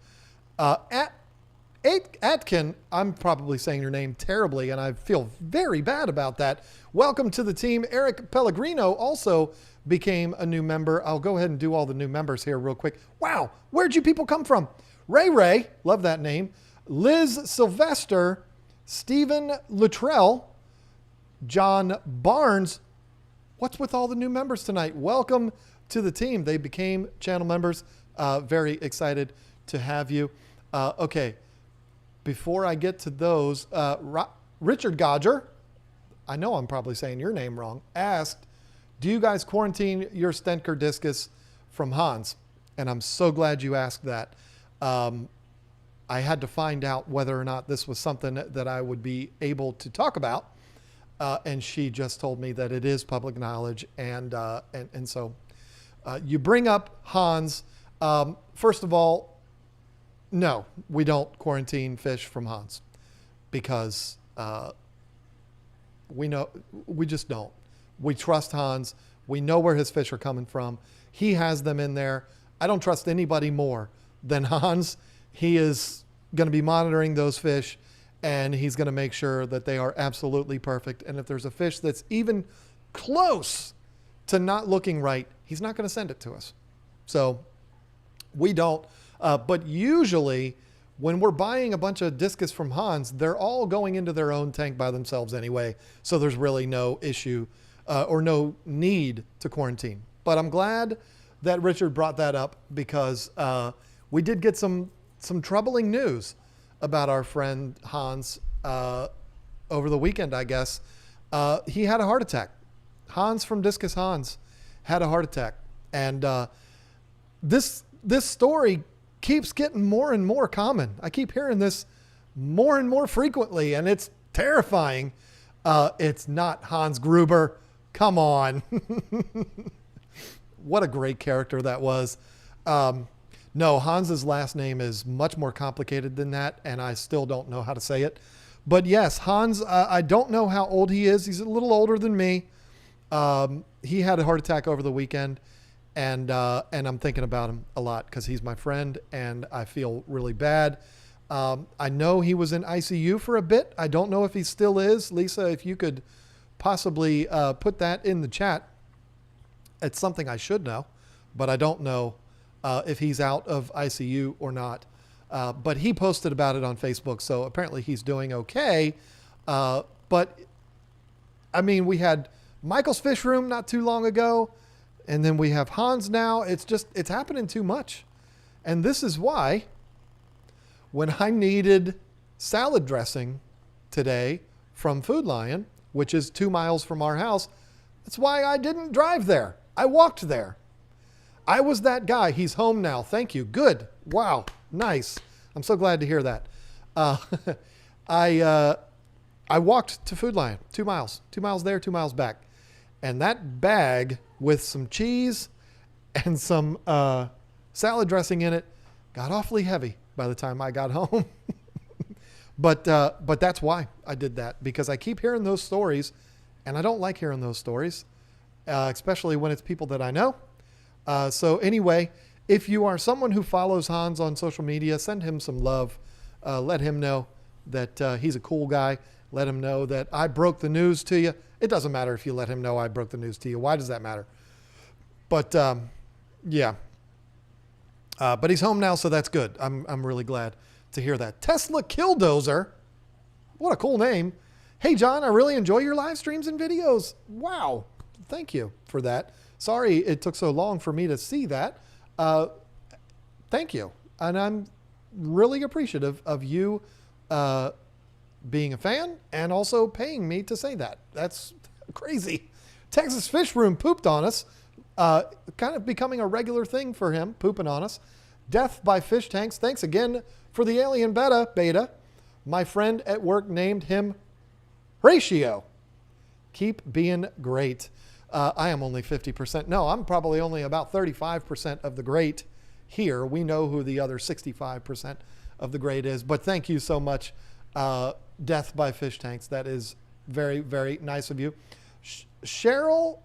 Atkin, I'm probably saying your name terribly, and I feel very bad about that. Welcome to the team. Eric Pellegrino also became a new member. I'll go ahead and do all the new members here real quick. Wow, where'd you people come from? Ray, love that name. Liz Sylvester, Stephen Luttrell, John Barnes. What's with all the new members tonight? Welcome to the team. They became channel members. Very excited to have you. Okay, before I get to those, Richard Godger, I know I'm probably saying your name wrong, asked, do you guys quarantine your Stenker discus from Hans? And I'm so glad you asked that. I had to find out whether or not this was something that I would be able to talk about. And she just told me that it is public knowledge. And so you bring up Hans. First of all, no, we don't quarantine fish from Hans, because We just don't. We trust Hans. We know where his fish are coming from. He has them in there. I don't trust anybody more than Hans. He is going to be monitoring those fish, and he's going to make sure that they are absolutely perfect. And if there's a fish that's even close to not looking right, he's not going to send it to us. So we don't. But usually when we're buying a bunch of discus from Hans, they're all going into their own tank by themselves anyway. So there's really no issue or no need to quarantine. But I'm glad that Richard brought that up because we did get some troubling news about our friend Hans over the weekend, I guess. He had a heart attack. Hans from Discus Hans had a heart attack. And this story keeps getting more and more common. I keep hearing this more and more frequently, and it's terrifying. It's not Hans Gruber. Come on. What a great character that was. No, Hans's last name is much more complicated than that, and I still don't know how to say it. But yes, Hans, I don't know how old he is. He's a little older than me. He had a heart attack over the weekend, and I'm thinking about him a lot because he's my friend, and I feel really bad. I know he was in ICU for a bit. I don't know if he still is. Lisa, if you could possibly put that in the chat. It's something I should know, but I don't know if he's out of ICU or not. But he posted about it on Facebook, so apparently he's doing okay. But, I mean, we had Michael's Fish Room not too long ago, and then we have Hans now. It's happening too much. And this is why when I needed salad dressing today from Food Lion, which is 2 miles from our house, that's why I didn't drive there. I walked there. I was that guy. He's home now. Thank you. Good. Wow. Nice. I'm so glad to hear that. I walked to Food Lion 2 miles. 2 miles there, 2 miles back. And that bag with some cheese and some salad dressing in it got awfully heavy by the time I got home. But that's why I did that, because I keep hearing those stories, and I don't like hearing those stories, especially when it's people that I know. So anyway, if you are someone who follows Hans on social media, send him some love. Let him know that he's a cool guy. Let him know that I broke the news to you. It doesn't matter if you let him know I broke the news to you. Why does that matter? But yeah. But he's home now, so that's good. I'm really glad to hear that. Tesla Killdozer. What a cool name. Hey, John, I really enjoy your live streams and videos. Wow. Thank you for that. Sorry it took so long for me to see that. Thank you. And I'm really appreciative of you being a fan and also paying me to say that. That's crazy. Texas Fish Room pooped on us. Kind of becoming a regular thing for him, pooping on us. Death by Fish Tanks. Thanks again for the alien Betta. My friend at work named him Ratio. Keep being great. I am only 50%. No, I'm probably only about 35% of the great here. We know who the other 65% of the great is. But thank you so much, Death by Fish Tanks. That is very, very nice of you. Cheryl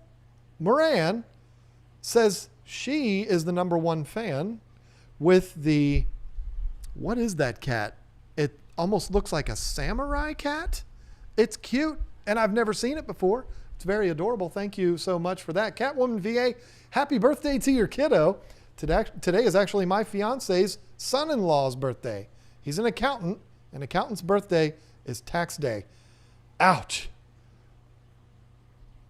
Moran says she is the #1 fan with the, what is that cat? It almost looks like a samurai cat. It's cute, and I've never seen it before. It's very adorable. Thank you so much for that. Catwoman VA, happy birthday to your kiddo. Today is actually my fiance's son-in-law's birthday. He's an accountant, and accountant's birthday is tax day. Ouch.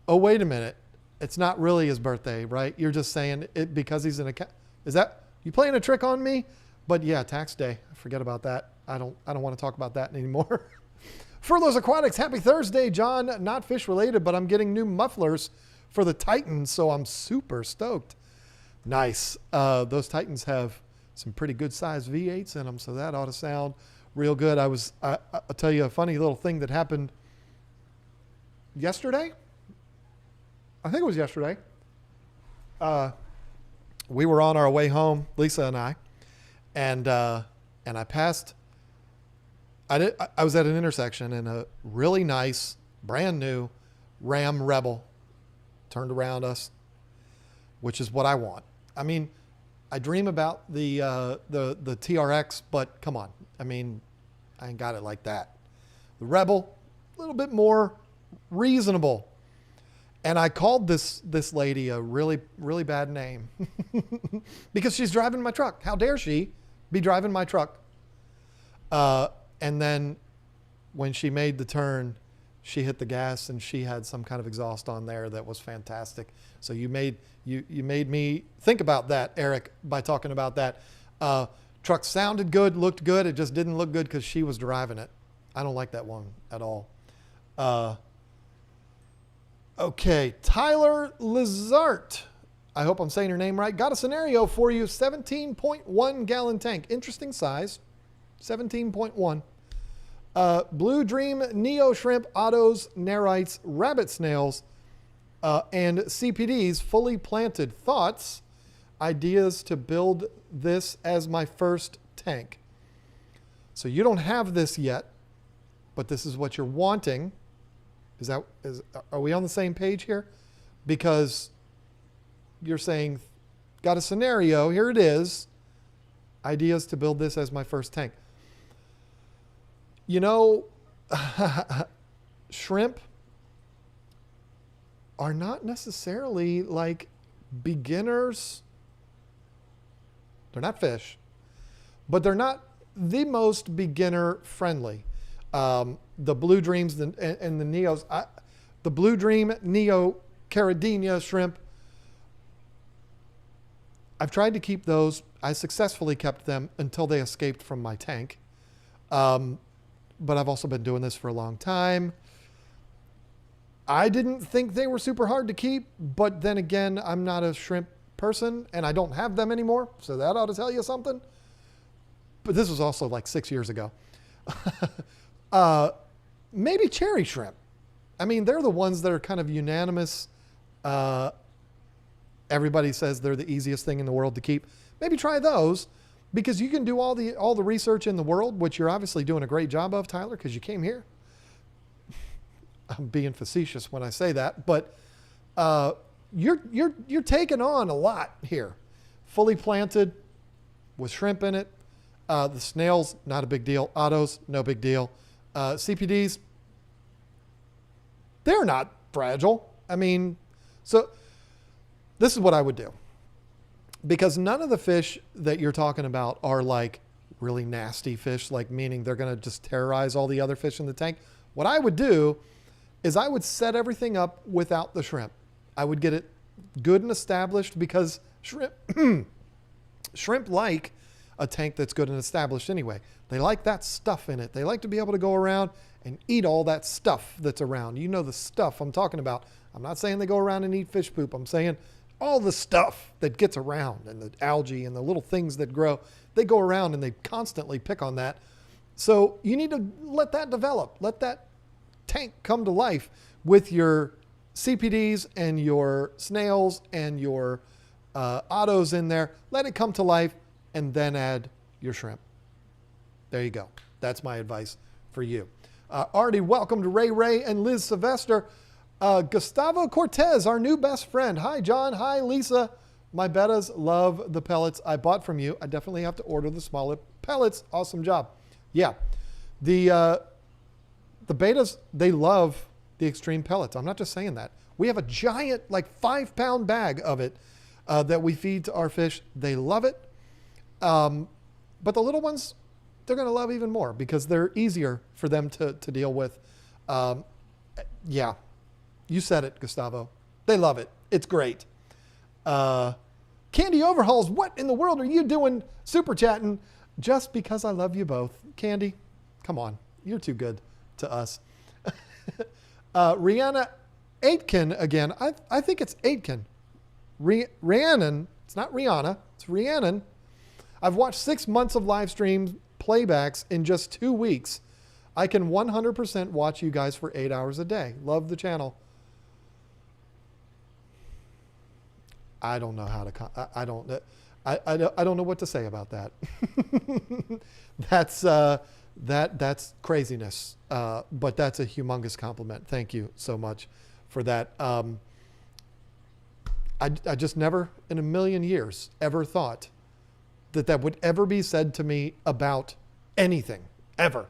Oh, wait a minute. It's not really his birthday, right? You're just saying it because he's an accountant. Is that, you playing a trick on me? But yeah, tax day. Forget about that. I don't want to talk about that anymore. Furloughs Aquatics, happy Thursday, John. Not fish related, but I'm getting new mufflers for the Titans, so I'm super stoked. Nice. Those Titans have some pretty good sized V8s in them, so that ought to sound real good. I'll tell you a funny little thing that happened yesterday. I think it was yesterday. We were on our way home, Lisa and I, and I passed. I was at an intersection, and a really nice brand new Ram Rebel turned around us, which is what I want. I mean, I dream about the TRX, but come on. I mean, I ain't got it like that. The Rebel, a little bit more reasonable. And I called this lady a really, really bad name because she's driving my truck. How dare she be driving my truck? And then when she made the turn, she hit the gas and she had some kind of exhaust on there that was fantastic. So you made me think about that, Eric, by talking about that. Truck sounded good, looked good. It just didn't look good because she was driving it. I don't like that one at all. Okay, Tyler Lazart. I hope I'm saying her name right. Got a scenario for you. 17.1 gallon tank. Interesting size. 17.1. Blue Dream, Neo Shrimp, Ottos, Nerites, Rabbit Snails, and CPDs fully planted. Thoughts, ideas to build this as my first tank. So you don't have this yet, but this is what you're wanting. Are we on the same page here? Because you're saying, got a scenario, here it is. Ideas to build this as my first tank. You know, shrimp are not necessarily like beginners. They're not fish, but they're not the most beginner friendly. The Blue Dreams and the Neos, the Blue Dream Neo Caridina shrimp, I've tried to keep those. I successfully kept them until they escaped from my tank. But I've also been doing this for a long time. I didn't think they were super hard to keep, but then again, I'm not a shrimp person and I don't have them anymore. So that ought to tell you something. But this was also like 6 years ago. Maybe cherry shrimp. I mean, they're the ones that are kind of unanimous. Everybody says they're the easiest thing in the world to keep. Maybe try those because you can do all the research in the world, which you're obviously doing a great job of, Tyler, because you came here. I'm being facetious when I say that, but you're taking on a lot here. Fully planted with shrimp in it. The snails, not a big deal. Ottos, no big deal. CPDs, they're not fragile. I mean, so this is what I would do. Because none of the fish that you're talking about are like really nasty fish, like meaning they're going to just terrorize all the other fish in the tank. What I would do is I would set everything up without the shrimp. I would get it good and established because shrimp like a tank that's good and established anyway. They like that stuff in it. They like to be able to go around and eat all that stuff that's around. You know the stuff I'm talking about. I'm not saying they go around and eat fish poop. I'm saying all the stuff that gets around and the algae and the little things that grow, they go around and they constantly pick on that. So you need to let that develop. Let that tank come to life with your CPDs and your snails and your Ottos in there. Let it come to life and then add your shrimp. There you go. That's my advice for you. Already welcomed Ray and Liz Sylvester. Gustavo Cortez, our new best friend. Hi, John. Hi, Lisa. My Bettas love the pellets I bought from you. I definitely have to order the smaller pellets. Awesome job. Yeah. The Bettas, they love the extreme pellets. I'm not just saying that. We have a giant, like 5-pound bag of it that we feed to our fish. They love it. But the little ones, they're going to love even more because they're easier for them to deal with. Yeah. You said it, Gustavo. They love it. It's great. Candy Overhauls, what in the world are you doing super chatting? Just because I love you both. Candy, come on. You're too good to us. Rihanna Aitken again. I think it's Aitken. Rhiannon. It's not Rihanna. It's Rhiannon. I've watched 6 months of live streams playbacks in just 2 weeks. I can 100% watch you guys for 8 hours a day. Love the channel. I don't know how to. I don't know what to say about that. That's craziness. But that's a humongous compliment. Thank you so much for that. I just never in a million years ever thought that would ever be said to me about anything, ever.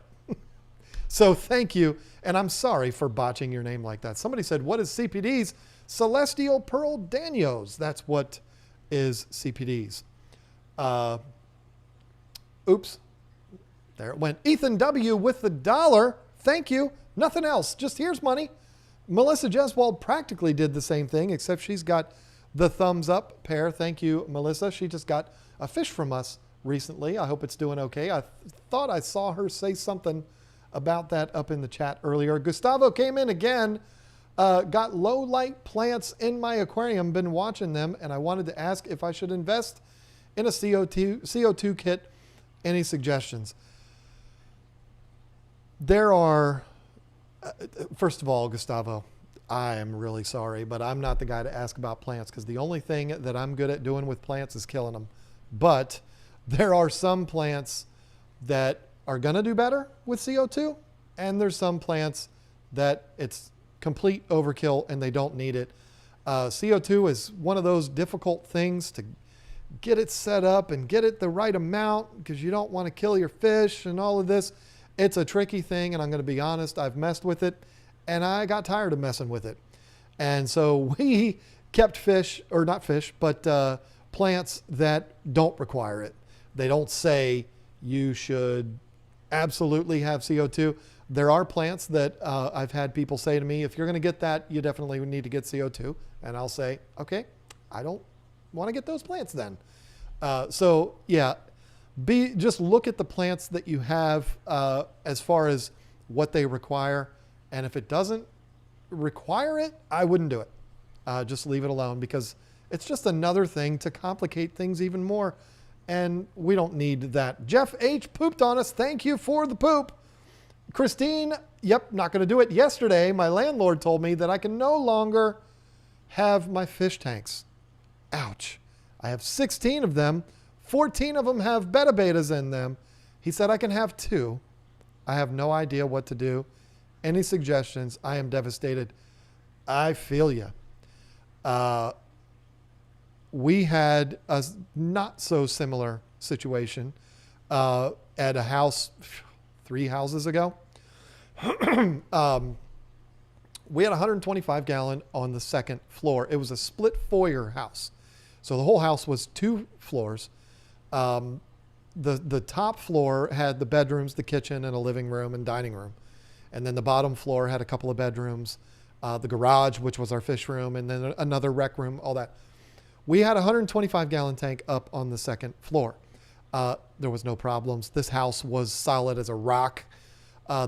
So thank you. And I'm sorry for botching your name like that. Somebody said, what is CPD's? Celestial Pearl Danios. That's what is CPD's. Oops. There it went. Ethan W. with the $1. Thank you. Nothing else. Just here's money. Melissa Jeswald practically did the same thing, except she's got the thumbs up pair. Thank you, Melissa. She just got a fish from us recently. I hope it's doing okay. I thought I saw her say something about that up in the chat earlier. Gustavo came in again. Got low light plants in my aquarium. Been watching them, and I wanted to ask if I should invest in a CO2 kit. Any suggestions? There are, first of all, Gustavo, I am really sorry, but I'm not the guy to ask about plants because the only thing that I'm good at doing with plants is killing them. But there are some plants that are going to do better with CO2, and there's some plants that it's complete overkill and they don't need it. CO2 is one of those difficult things to get it set up and get it the right amount because you don't want to kill your fish and all of this. It's a tricky thing, and I'm going to be honest, I've messed with it and I got tired of messing with it. And so we kept plants that don't require it. They don't say you should absolutely have CO2. There are plants that I've had people say to me, if you're going to get that, you definitely need to get CO2. And I'll say, okay, I don't want to get those plants then. So yeah, just look at the plants that you have as far as what they require. And if it doesn't require it, I wouldn't do it. Just leave it alone because it's just another thing to complicate things even more. And we don't need that. Jeff H. pooped on us. Thank you for the poop. Christine, yep, not going to do it. Yesterday, my landlord told me that I can no longer have my fish tanks. Ouch. I have 16 of them. 14 of them have bettas in them. He said I can have 2. I have no idea what to do. Any suggestions? I am devastated. I feel you. We had a not so similar situation at a house 3 houses ago. We had a 125 gallon on the second floor. It was a split foyer house. So the whole house was 2 floors. The top floor had the bedrooms, the kitchen, and a living room and dining room. And then the bottom floor had a couple of bedrooms, the garage, which was our fish room, and then another rec room, all that. We had a 125 gallon tank up on the second floor. There was no problems. This house was solid as a rock.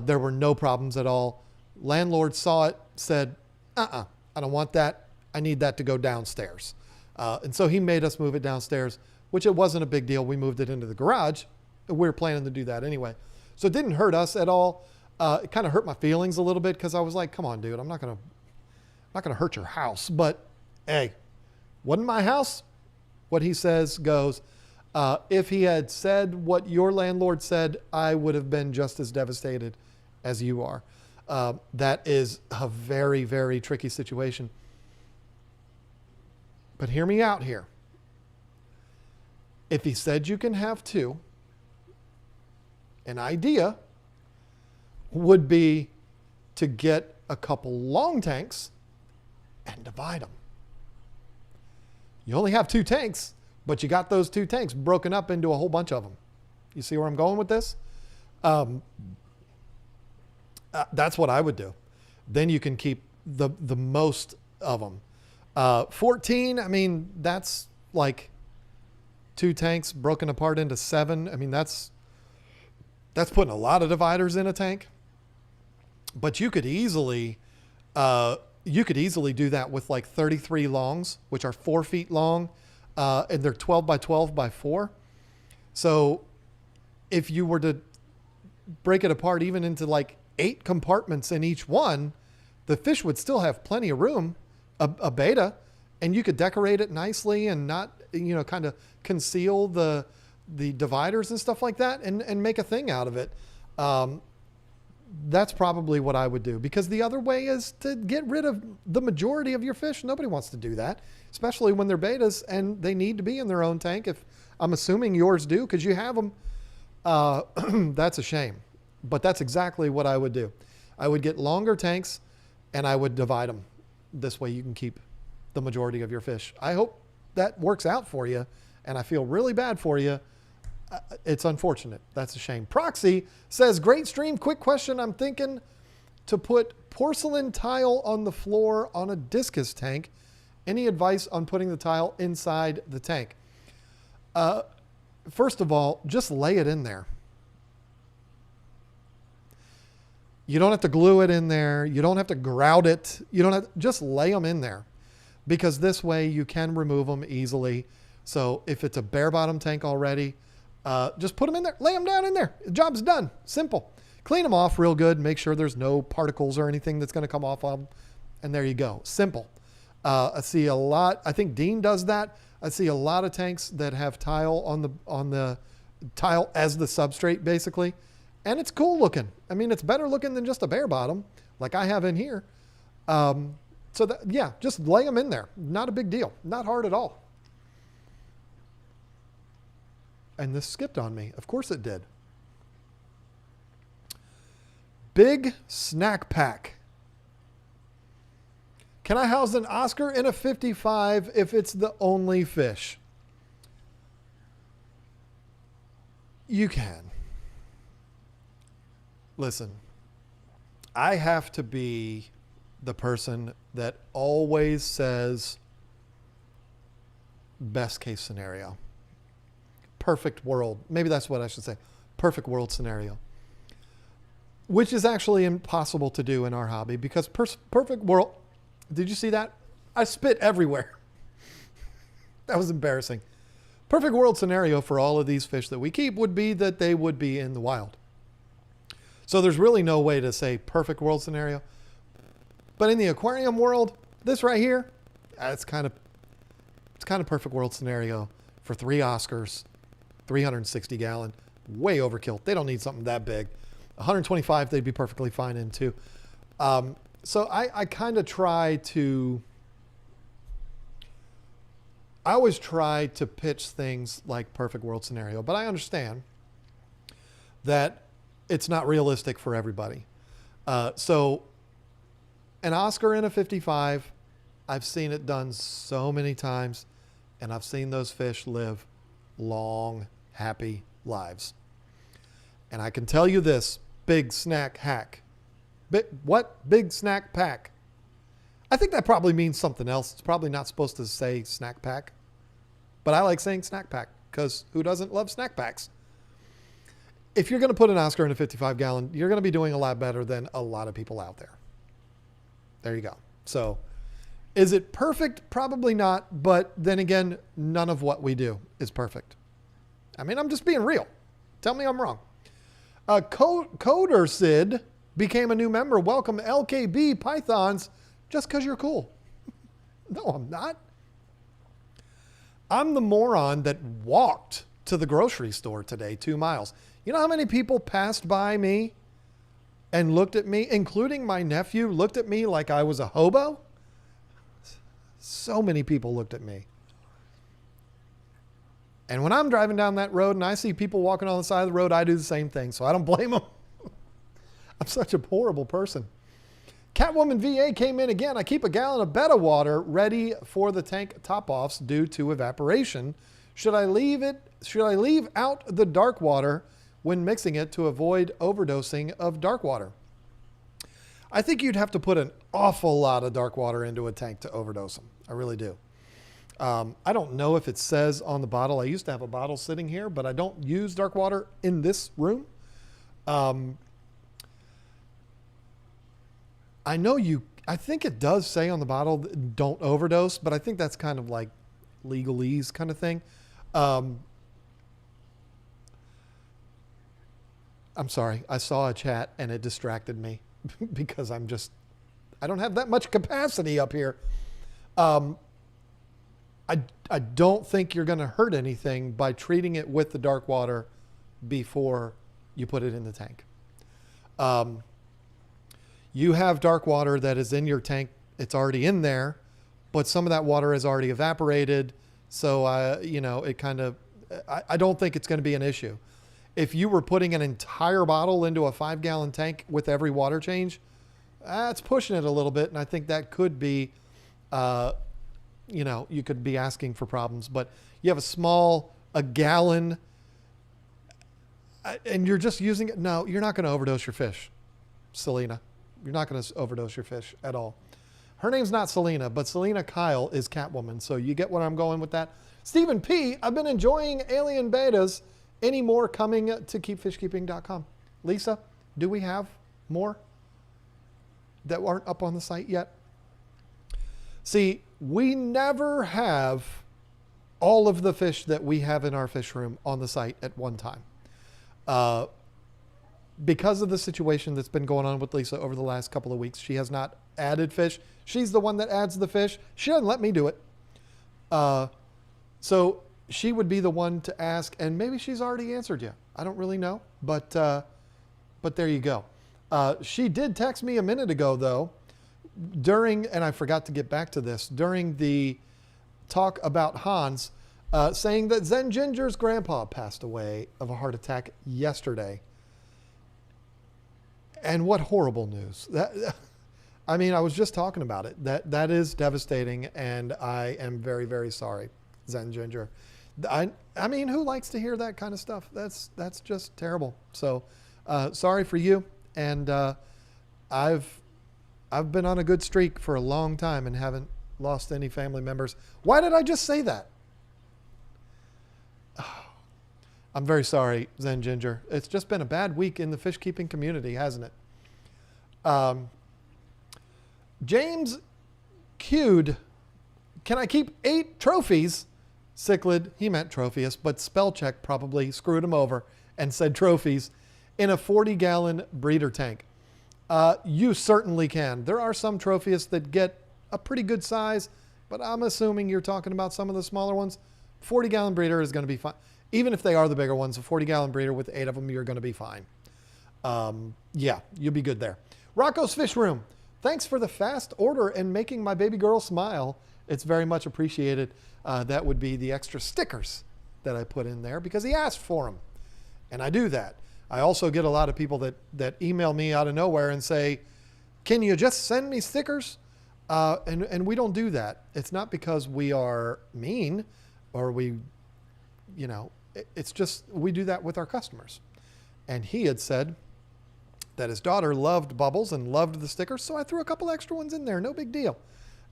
There were no problems at all. Landlord saw it, said, I don't want that. I need that to go downstairs. And so he made us move it downstairs, which it wasn't a big deal. We moved it into the garage. We were planning to do that anyway. So it didn't hurt us at all. It kind of hurt my feelings a little bit because I was like, come on, dude, I'm not gonna hurt your house. But hey, wasn't my house. What he says goes. If he had said what your landlord said, I would have been just as devastated as you are. That is a very, very tricky situation. But hear me out here. If he said you can have 2, an idea would be to get a couple long tanks and divide them. You only have 2 tanks, but you got those 2 tanks broken up into a whole bunch of them. You see where I'm going with this? That's what I would do. Then you can keep the most of them. 14, I mean, that's like 2 tanks broken apart into 7. I mean, that's putting a lot of dividers in a tank. But you could easily do that with like 33 longs, which are 4 feet long, and they're 12 by 12 by 4. So if you were to break it apart even into like 8 compartments in each one, the fish would still have plenty of room, a betta, and you could decorate it nicely and not, kind of conceal the dividers and stuff like that and make a thing out of it. That's probably what I would do, because the other way is to get rid of the majority of your fish. Nobody wants to do that, especially when they're betas and they need to be in their own tank. If I'm assuming yours do, because you have them, that's a shame. But that's exactly what I would do. I would get longer tanks and I would divide them. This way you can keep the majority of your fish. I hope that works out for you, and I feel really bad for you. It's unfortunate. That's a shame. Proxy says, great stream. Quick question. I'm thinking to put porcelain tile on the floor on a discus tank. Any advice on putting the tile inside the tank? First of all, just lay it in there. You don't have to glue it in there. You don't have to grout it. You don't have to, just lay them in there, because this way you can remove them easily. So if it's a bare bottom tank already, just put them in there, lay them down in there. The job's done. Simple. Clean them off real good. Make sure there's no particles or anything that's going to come off of them. And there you go. Simple. I see a lot. I think Dean does that. I see a lot of tanks that have tile on the tile as the substrate, basically. And it's cool looking. I mean, it's better looking than just a bare bottom like I have in here. So that, yeah, just lay them in there. Not a big deal. Not hard at all. And this skipped on me. Of course it did. Big snack pack. Can I house an Oscar in a 55 if it's the only fish? You can. Listen, I have to be the person that always says best case scenario. Perfect world. Maybe that's what I should say. Perfect world scenario. Which is actually impossible to do in our hobby, because perfect world. Did you see that? I spit everywhere. That was embarrassing. Perfect world scenario for all of these fish that we keep would be that they would be in the wild. So there's really no way to say perfect world scenario. But in the aquarium world, this right here, it's kind of perfect world scenario for 3 Oscars, 360 gallon, way overkill. They don't need something that big. 125, they'd be perfectly fine in too. So I kind of try to, I always try to pitch things like perfect world scenario, but I understand that it's not realistic for everybody. So an Oscar in a 55, I've seen it done so many times, and I've seen those fish live long, happy lives. And I can tell you this, big snack hack. Big snack pack. I think that probably means something else. It's probably not supposed to say snack pack, but I like saying snack pack, because who doesn't love snack packs? If you're going to put an Oscar in a 55 gallon, you're going to be doing a lot better than a lot of people out there. There you go. So is it perfect? Probably not. But then again, none of what we do is perfect. I mean, I'm just being real. Tell me I'm wrong. Coder Sid became a new member. Welcome, LKB Pythons, just because you're cool. No, I'm not. I'm the moron that walked to the grocery store today, 2 miles. You know how many people passed by me and looked at me, including my nephew, looked at me like I was a hobo? So many people looked at me. And when I'm driving down that road and I see people walking on the side of the road, I do the same thing. So I don't blame them. I'm such a horrible person. Catwoman VA came in again. I keep a gallon of Betta water ready for the tank top-offs due to evaporation. Should I leave out the dark water when mixing it to avoid overdosing of dark water? I think you'd have to put an awful lot of dark water into a tank to overdose them. I really do. I don't know if it says on the bottle. I used to have a bottle sitting here, but I don't use dark water in this room. I know I think it does say on the bottle, don't overdose, but I think that's kind of like legalese kind of thing. I'm sorry. I saw a chat and it distracted me because I don't have that much capacity up here. I don't think you're going to hurt anything by treating it with the dark water before you put it in the tank. You have dark water that is in your tank. It's already in there, but some of that water has already evaporated. So, it kind of, I don't think it's going to be an issue. If you were putting an entire bottle into a 5-gallon tank with every water change, that's pushing it a little bit. And I think that could be, you could be asking for problems. But you have a gallon, and you're just using it. No, you're not going to overdose your fish, Selena. You're not going to overdose your fish at all. Her name's not Selena, but Selena Kyle is Catwoman. So you get where I'm going with that. Stephen P., I've been enjoying alien betas. Any more coming to keepfishkeeping.com? Lisa, do we have more that aren't up on the site yet? See, we never have all of the fish that we have in our fish room on the site at one time. Because of the situation that's been going on with Lisa over the last couple of weeks, she has not added fish. She's the one that adds the fish. She doesn't let me do it. So she would be the one to ask, and maybe she's already answered you. I don't really know, but there you go. She did text me a minute ago, though, and I forgot to get back to this, during the talk about Hans, saying that Zen Ginger's grandpa passed away of a heart attack yesterday. And what horrible news. I was just talking about it. That is devastating, and I am very, very sorry, Zen Ginger. Who likes to hear that kind of stuff? That's just terrible. So, sorry for you. And I've been on a good streak for a long time and haven't lost any family members. Why did I just say that? I'm very sorry, Zen Ginger. It's just been a bad week in the fish keeping community, hasn't it? James Cued, can I keep 8 trophies? Cichlid, he meant Trophius, but spell check probably screwed him over and said trophies in a 40-gallon breeder tank. You certainly can. There are some Trophius that get a pretty good size, but I'm assuming you're talking about some of the smaller ones. 40-gallon breeder is going to be fine. Even if they are the bigger ones, a 40-gallon breeder with 8 of them, you're going to be fine. You'll be good there. Rocco's Fish Room. Thanks for the fast order and making my baby girl smile. It's very much appreciated. That would be the extra stickers that I put in there because he asked for them. And I do that. I also get a lot of people that email me out of nowhere and say, can you just send me stickers? And we don't do that. It's not because we are mean or it's just we do that with our customers. And he had said that his daughter loved bubbles and loved the stickers, so I threw a couple extra ones in there. No big deal.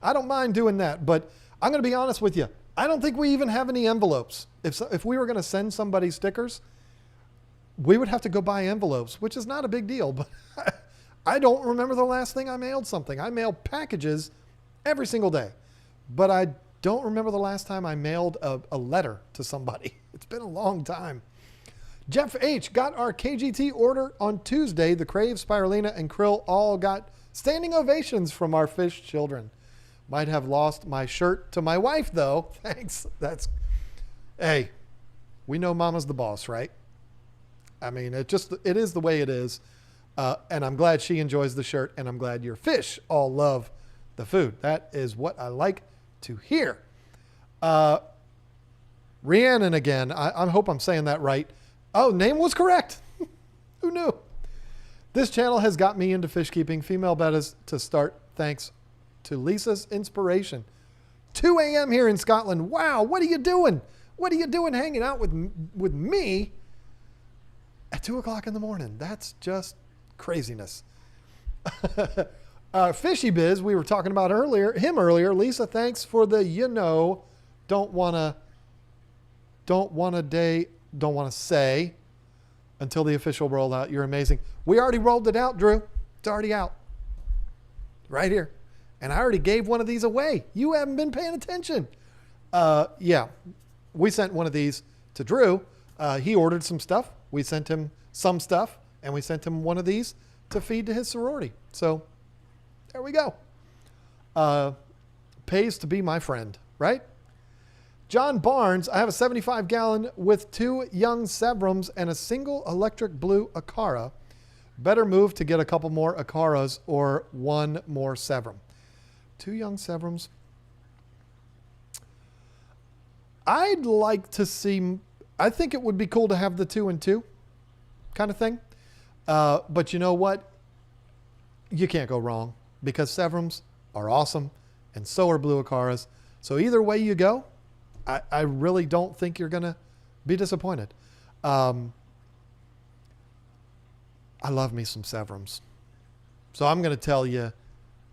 I don't mind doing that, but I'm going to be honest with you. I don't think we even have any envelopes. If we were going to send somebody stickers, we would have to go buy envelopes, which is not a big deal, but I don't remember the last thing I mailed something. I mail packages every single day, but I don't remember the last time I mailed a letter to somebody. It's been a long time. Jeff H. got our KGT order on Tuesday. The Crave, Spirulina, and Krill all got standing ovations from our fish children. Might have lost my shirt to my wife, though. Thanks. Hey, we know Mama's the boss, right? It is the way it is. And I'm glad she enjoys the shirt, and I'm glad your fish all love the food. That is what I like to hear. Rhiannon again. I hope I'm saying that right. Oh, name was correct. Who knew? This channel has got me into fish keeping. Female bettas to start thanks to Lisa's inspiration. 2 a.m. here in Scotland. Wow, what are you doing? What are you doing hanging out with me at 2 o'clock in the morning? That's just craziness. Fishy Biz, we were talking about him earlier. Lisa, thanks for the don't want to say until the official rollout. You're amazing. We already rolled it out, Drew. It's already out. Right here. And I already gave one of these away. You haven't been paying attention. We sent one of these to Drew. He ordered some stuff. We sent him some stuff, and we sent him one of these to feed to his sorority. So there we go. Pays to be my friend, right? John Barnes, I have a 75-gallon with 2 young Sevrums and a single electric blue Acara. Better move to get a couple more Acaras or one more Severum. 2 young Severums. I'd like to see, I think it would be cool to have the 2 and 2 kind of thing. But you know what? You can't go wrong because Severums are awesome and so are blue Acaras. So either way you go, I really don't think you're going to be disappointed. I love me some Severums. So I'm going to tell you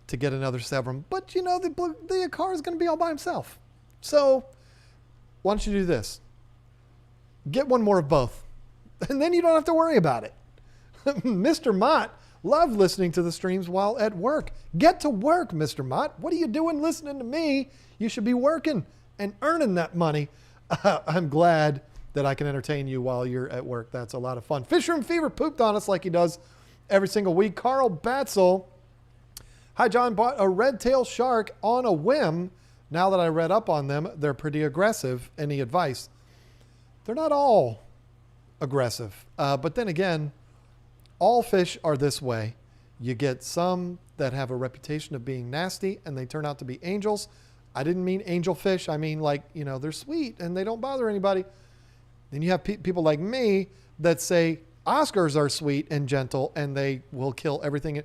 to get another Severum. But you know, the Acara is going to be all by himself. So why don't you do this? Get one more of both. And then you don't have to worry about it. Mr. Mott loved listening to the streams while at work. Get to work, Mr. Mott. What are you doing listening to me? You should be working and earning that money. I'm glad that I can entertain you while you're at work. That's a lot of fun. Fishroom Fever pooped on us like he does every single week. Carl Batzel. Hi, John. Bought a red-tailed shark on a whim. Now that I read up on them, they're pretty aggressive. Any advice? They're not all aggressive. But then again, all fish are this way. You get some that have a reputation of being nasty and they turn out to be angels. I didn't mean angel fish. I mean, like, you know, they're sweet and they don't bother anybody. Then you have people like me that say Oscars are sweet and gentle and they will kill everything.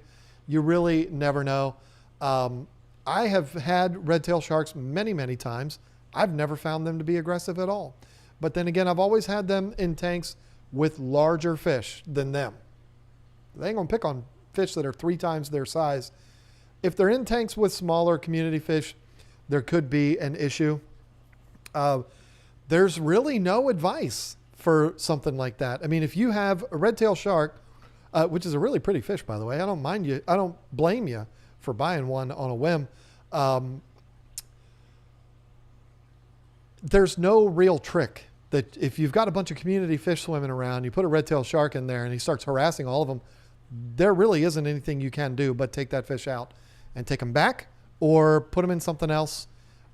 You really never know. I have had red-tail sharks many, many times. I've never found them to be aggressive at all. But then again, I've always had them in tanks with larger fish than them. They ain't going to pick on fish that are 3 times their size. If they're in tanks with smaller community fish, there could be an issue. There's really no advice for something like that. I mean, if you have a red-tailed shark, which is a really pretty fish, by the way, I don't blame you for buying one on a whim. There's no real trick that if you've got a bunch of community fish swimming around, you put a red-tailed shark in there and he starts harassing all of them, there really isn't anything you can do but take that fish out and take him back or put him in something else.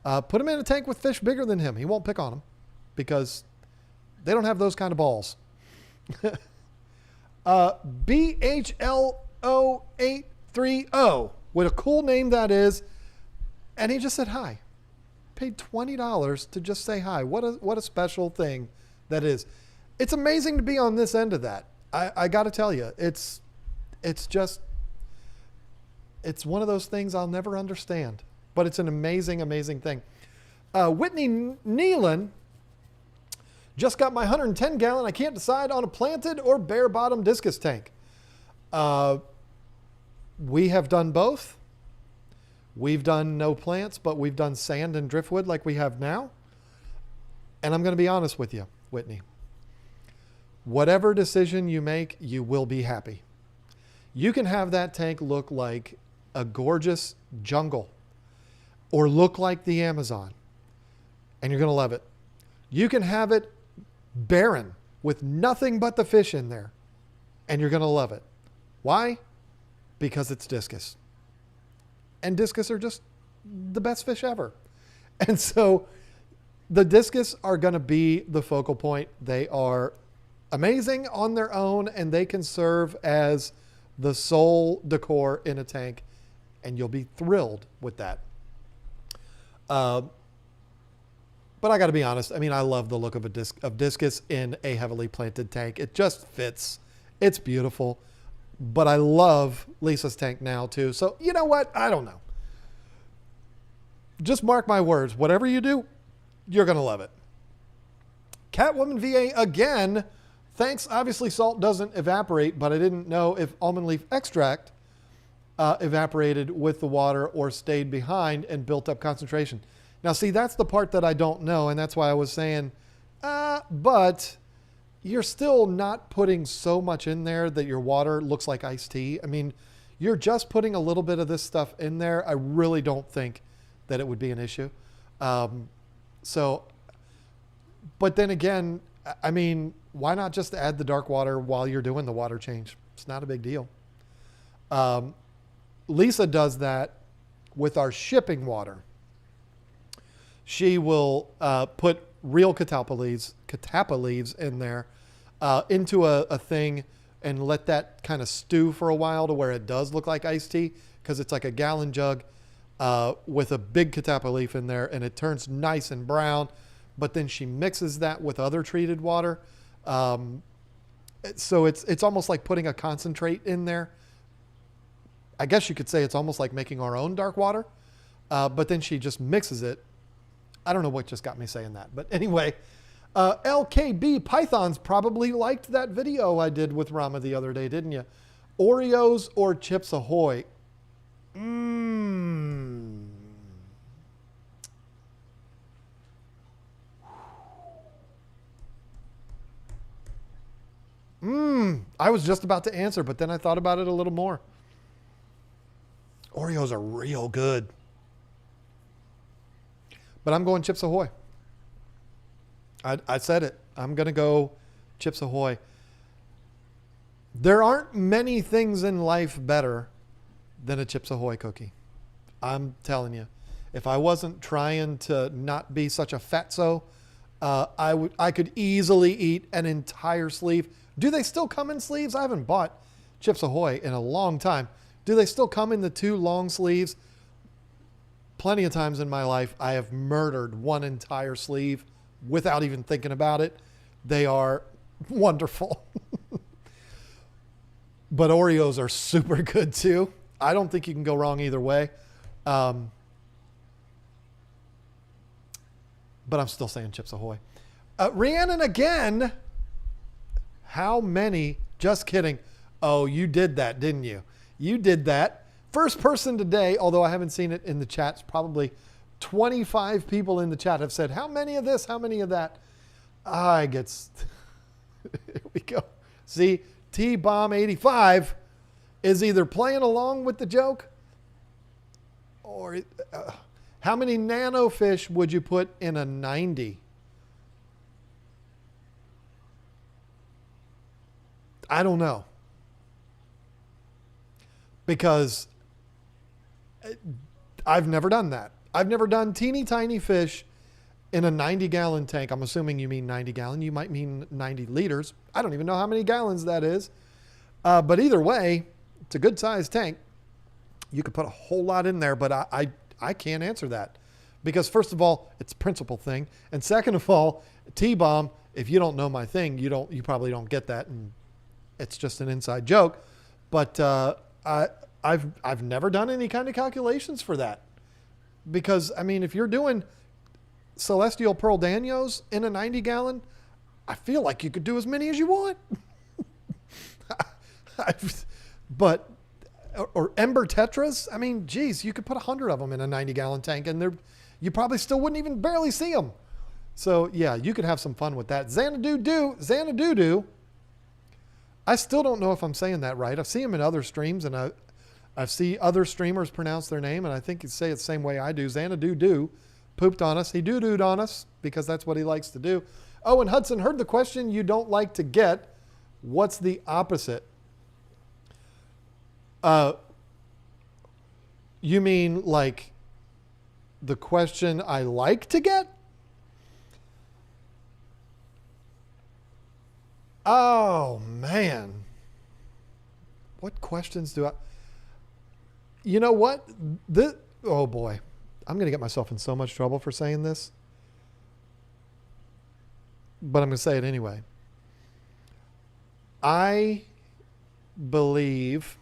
Put him in a tank with fish bigger than him. He won't pick on them because they don't have those kind of balls. BHLO830, what a cool name that is. And he just said hi. Paid $20 to just say hi. What a special thing that is. It's amazing to be on this end of that. I got to tell you, it's one of those things I'll never understand, but it's an amazing, amazing thing. Whitney Nealon, just got my 110 gallon. I can't decide on a planted or bare bottom discus tank. We have done both. We've done no plants, but we've done sand and driftwood like we have now. And I'm going to be honest with you, Whitney. Whatever decision you make, you will be happy. You can have that tank look like a gorgeous jungle or look like the Amazon, and you're going to love it. You can have it barren with nothing but the fish in there, and you're going to love it. Why? Because it's discus. And discus are just the best fish ever. And so the discus are going to be the focal point. They are amazing on their own, and they can serve as the sole decor in a tank, and you'll be thrilled with that. But I got to be honest. I mean, I love the look of discus in a heavily planted tank. It just fits. It's beautiful. But I love Lisa's tank now too. So you know what? I don't know. Just mark my words. Whatever you do, you're going to love it. Catwoman VA again. Thanks. Obviously salt doesn't evaporate, but I didn't know if almond leaf extract evaporated with the water or stayed behind and built up concentration. Now see, that's the part that I don't know. And that's why I was saying, but you're still not putting so much in there that your water looks like iced tea. I mean, you're just putting a little bit of this stuff in there. I really don't think that it would be an issue. But then again, I mean, why not just add the dark water while you're doing the water change? It's not a big deal. Lisa does that with our shipping water. She will put real catappa leaves in there into a thing and let that kind of stew for a while to where it does look like iced tea, because it's like a gallon jug with a big catappa leaf in there, and it turns nice and brown. But then she mixes that with other treated water. So it's almost like putting a concentrate in there. I guess you could say it's almost like making our own dark water. But then she just mixes it. I don't know what just got me saying that. But anyway, LKB Pythons probably liked that video I did with Rama the other day, didn't you? Oreos or Chips Ahoy? I was just about to answer, but then I thought about it a little more. Oreos are real good. But I'm going Chips Ahoy. I said it. I'm going to go Chips Ahoy. There aren't many things in life better than a Chips Ahoy cookie. I'm telling you. If I wasn't trying to not be such a fatso, I could easily eat an entire sleeve. Do they still come in sleeves? I haven't bought Chips Ahoy in a long time. Do they still come in the 2 long sleeves? Plenty of times in my life, I have murdered one entire sleeve without even thinking about it. They are wonderful. But Oreos are super good too. I don't think you can go wrong either way. But I'm still saying Chips Ahoy. Rhiannon again. How many? Just kidding. Oh, you did that, didn't you? You did that. First person today, although I haven't seen it in the chats, probably 25 people in the chat have said, how many of this? How many of that? I get... Here we go. See, T-Bomb85 is either playing along with the joke or... how many nano fish would you put in a 90? I don't know. Because I've never done that. I've never done teeny tiny fish in a 90-gallon tank. I'm assuming you mean 90 gallon. You might mean 90 liters. I don't even know how many gallons that is. But either way, it's a good sized tank. You could put a whole lot in there, but I can't answer that. Because first of all, it's a principle thing. And second of all, T-Bomb, if you don't know my thing, you probably don't get that. And it's just an inside joke. But I've never done any kind of calculations for that. Because, I mean, if you're doing Celestial Pearl Danios in a 90-gallon, I feel like you could do as many as you want. But, or Ember Tetras, I mean, geez, you could put 100 of them in a 90-gallon tank, and you probably still wouldn't even barely see them. So, yeah, you could have some fun with that. Xanadu, I still don't know if I'm saying that right. I've seen him in other streams, and I've seen other streamers pronounce their name, and I think you say it the same way I do. Xanadu pooped on us. He doo-dooed on us because that's what he likes to do. Oh, and Hudson heard the question you don't like to get. What's the opposite? You mean like the question I like to get? Oh, man. What questions do I... You know what? Oh, boy. I'm going to get myself in so much trouble for saying this. But I'm going to say it anyway. I believe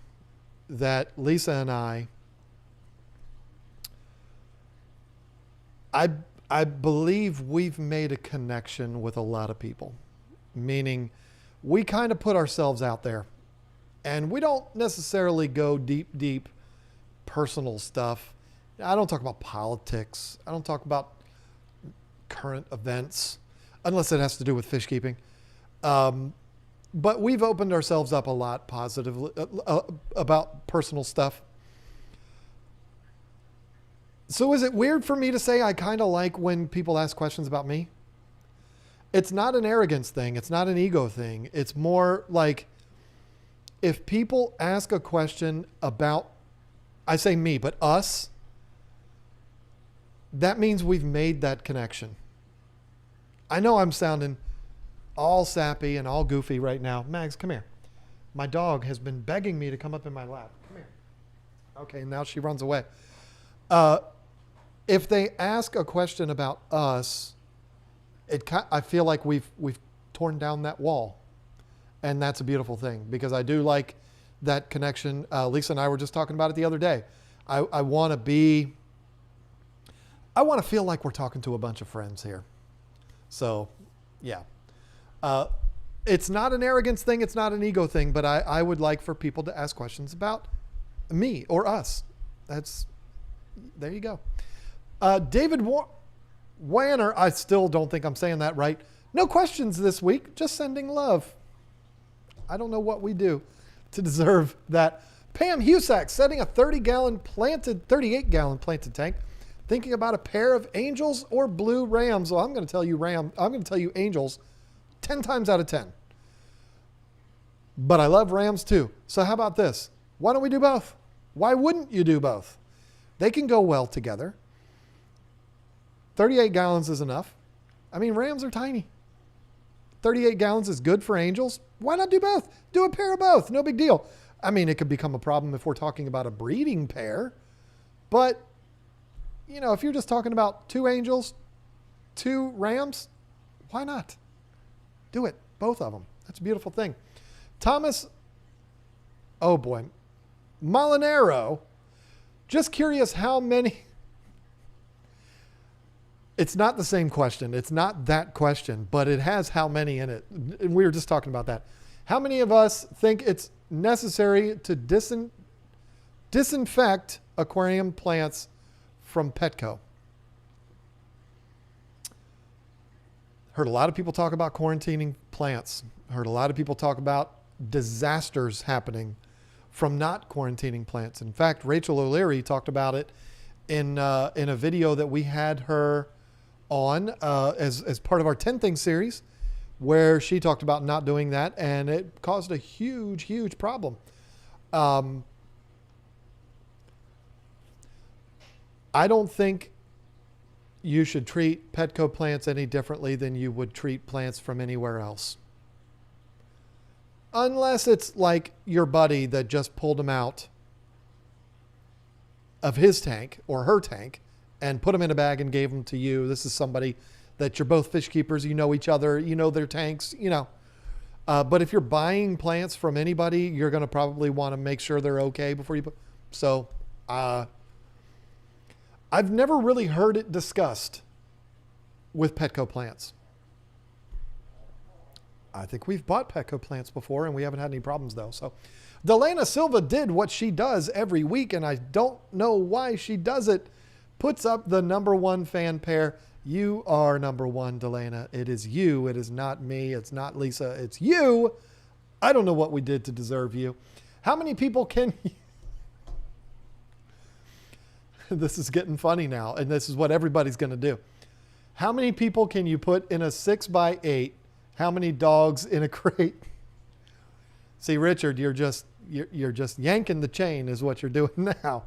that Lisa and I believe we've made a connection with a lot of people. Meaning... we kind of put ourselves out there, and we don't necessarily go deep personal stuff. I don't talk about politics. I don't talk about current events unless it has to do with fish keeping. But we've opened ourselves up a lot positively about personal stuff. So is it weird for me to say I kind of like when people ask questions about me? It's not an arrogance thing. It's not an ego thing. It's more like if people ask a question about, I say me, but us, that means we've made that connection. I know I'm sounding all sappy and all goofy right now. Mags, come here. My dog has been begging me to come up in my lap. Come here. Okay, now she runs away. If they ask a question about us, I feel like we've torn down that wall, and that's a beautiful thing because I do like that connection. Lisa and I were just talking about it the other day. I want to feel like we're talking to a bunch of friends here. So, yeah. It's not an arrogance thing. It's not an ego thing, but I would like for people to ask questions about me or us. There you go. David Wanner, I still don't think I'm saying that right. No questions this week, just sending love. I don't know what we do to deserve that. Pam Husak setting a 38-gallon planted tank, thinking about a pair of Angels or Blue Rams. Well, I'm going to tell you Angels 10 times out of 10. But I love Rams too. So how about this? Why don't we do both? Why wouldn't you do both? They can go well together. 38 gallons is enough. I mean, Rams are tiny. 38 gallons is good for Angels. Why not do both? Do a pair of both. No big deal. I mean, it could become a problem if we're talking about a breeding pair. But, if you're just talking about 2 Angels, 2 Rams, why not? Do it. Both of them. That's a beautiful thing. Thomas, oh boy, Molinaro, just curious how many... It's not the same question. It's not that question, but it has how many in it. And we were just talking about that. How many of us think it's necessary to disinfect aquarium plants from Petco? Heard a lot of people talk about quarantining plants. Heard a lot of people talk about disasters happening from not quarantining plants. In fact, Rachel O'Leary talked about it in a video that we had her on as part of our 10 Things series, where she talked about not doing that, and it caused a huge problem. I don't think you should treat Petco plants any differently than you would treat plants from anywhere else. Unless it's like your buddy that just pulled them out of his tank or her tank and put them in a bag and gave them to you. This is somebody that you're both fish keepers. You know each other. You know their tanks. But if you're buying plants from anybody, you're going to probably want to make sure they're okay before you put. So, I've never really heard it discussed with Petco plants. I think we've bought Petco plants before and we haven't had any problems though. So, Delana Silva did what she does every week, and I don't know why she does it. Puts up the #1 fan pair. You are #1, Delana. It is you. It is not me. It's not Lisa. It's you. I don't know what we did to deserve you. How many people can... This is getting funny now, and this is what everybody's going to do. How many people can you put in a 6x8? How many dogs in a crate? See, Richard, you're just yanking the chain is what you're doing now.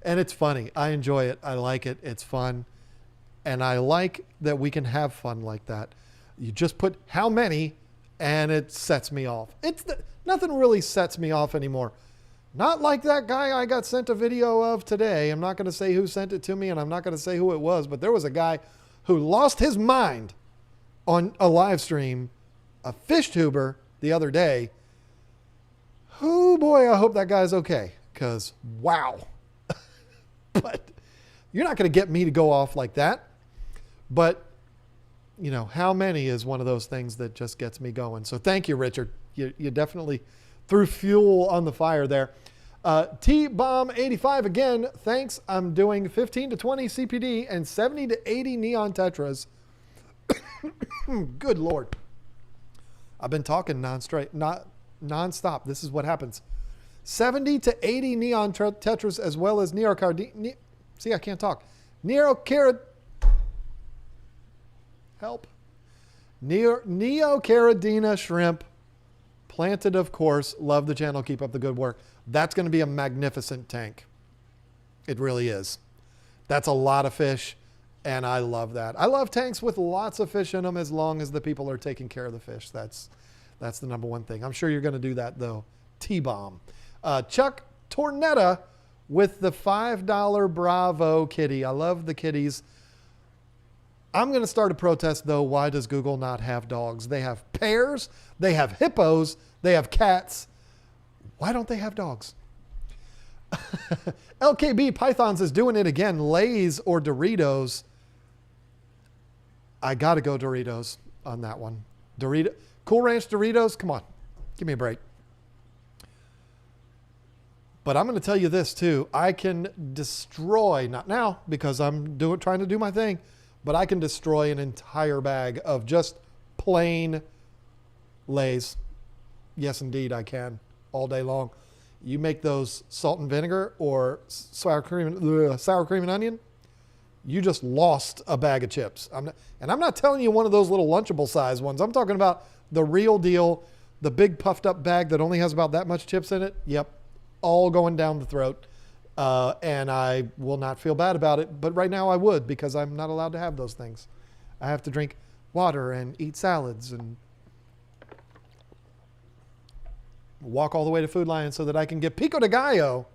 And it's funny. I enjoy it. I like it. It's fun. And I like that we can have fun like that. You just put how many and it sets me off. Nothing really sets me off anymore. Not like that guy I got sent a video of today. I'm not going to say who sent it to me, and I'm not going to say who it was, but there was a guy who lost his mind on a live stream, a fish tuber, the other day. Oh boy, I hope that guy's okay, because wow. But you're not going to get me to go off like that. But, how many is one of those things that just gets me going. So thank you, Richard. You definitely threw fuel on the fire there. T-Bomb85 again, thanks. I'm doing 15 to 20 CPD and 70 to 80 neon tetras. Good Lord. I've been talking non-stop. This is what happens. 70 to 80 neon tetras, as well as see, I can't talk. Neocaridina shrimp, planted, of course. Love the channel. Keep up the good work. That's going to be a magnificent tank. It really is. That's a lot of fish, and I love that. I love tanks with lots of fish in them as long as the people are taking care of the fish. That's the #1 thing. I'm sure you're going to do that, though. T-Bomb. Chuck Tornetta with the $5 Bravo kitty. I love the kitties. I'm going to start a protest, though. Why does Google not have dogs? They have pears, they have hippos, they have cats. Why don't they have dogs? LKB Pythons is doing it again. Lay's or Doritos? I got to go Doritos on that one. Cool Ranch Doritos? Come on. Give me a break. But I'm going to tell you this, too. I can destroy, not now because I'm trying to do my thing, but I can destroy an entire bag of just plain Lay's. Yes, indeed, I can. All day long. You make those salt and vinegar or sour cream and onion, you just lost a bag of chips. I'm not telling you one of those little Lunchable size ones. I'm talking about the real deal, the big puffed up bag that only has about that much chips in it. Yep, all going down the throat. And I will not feel bad about it. But right now I would, because I'm not allowed to have those things. I have to drink water and eat salads and walk all the way to Food Lion so that I can get pico de gallo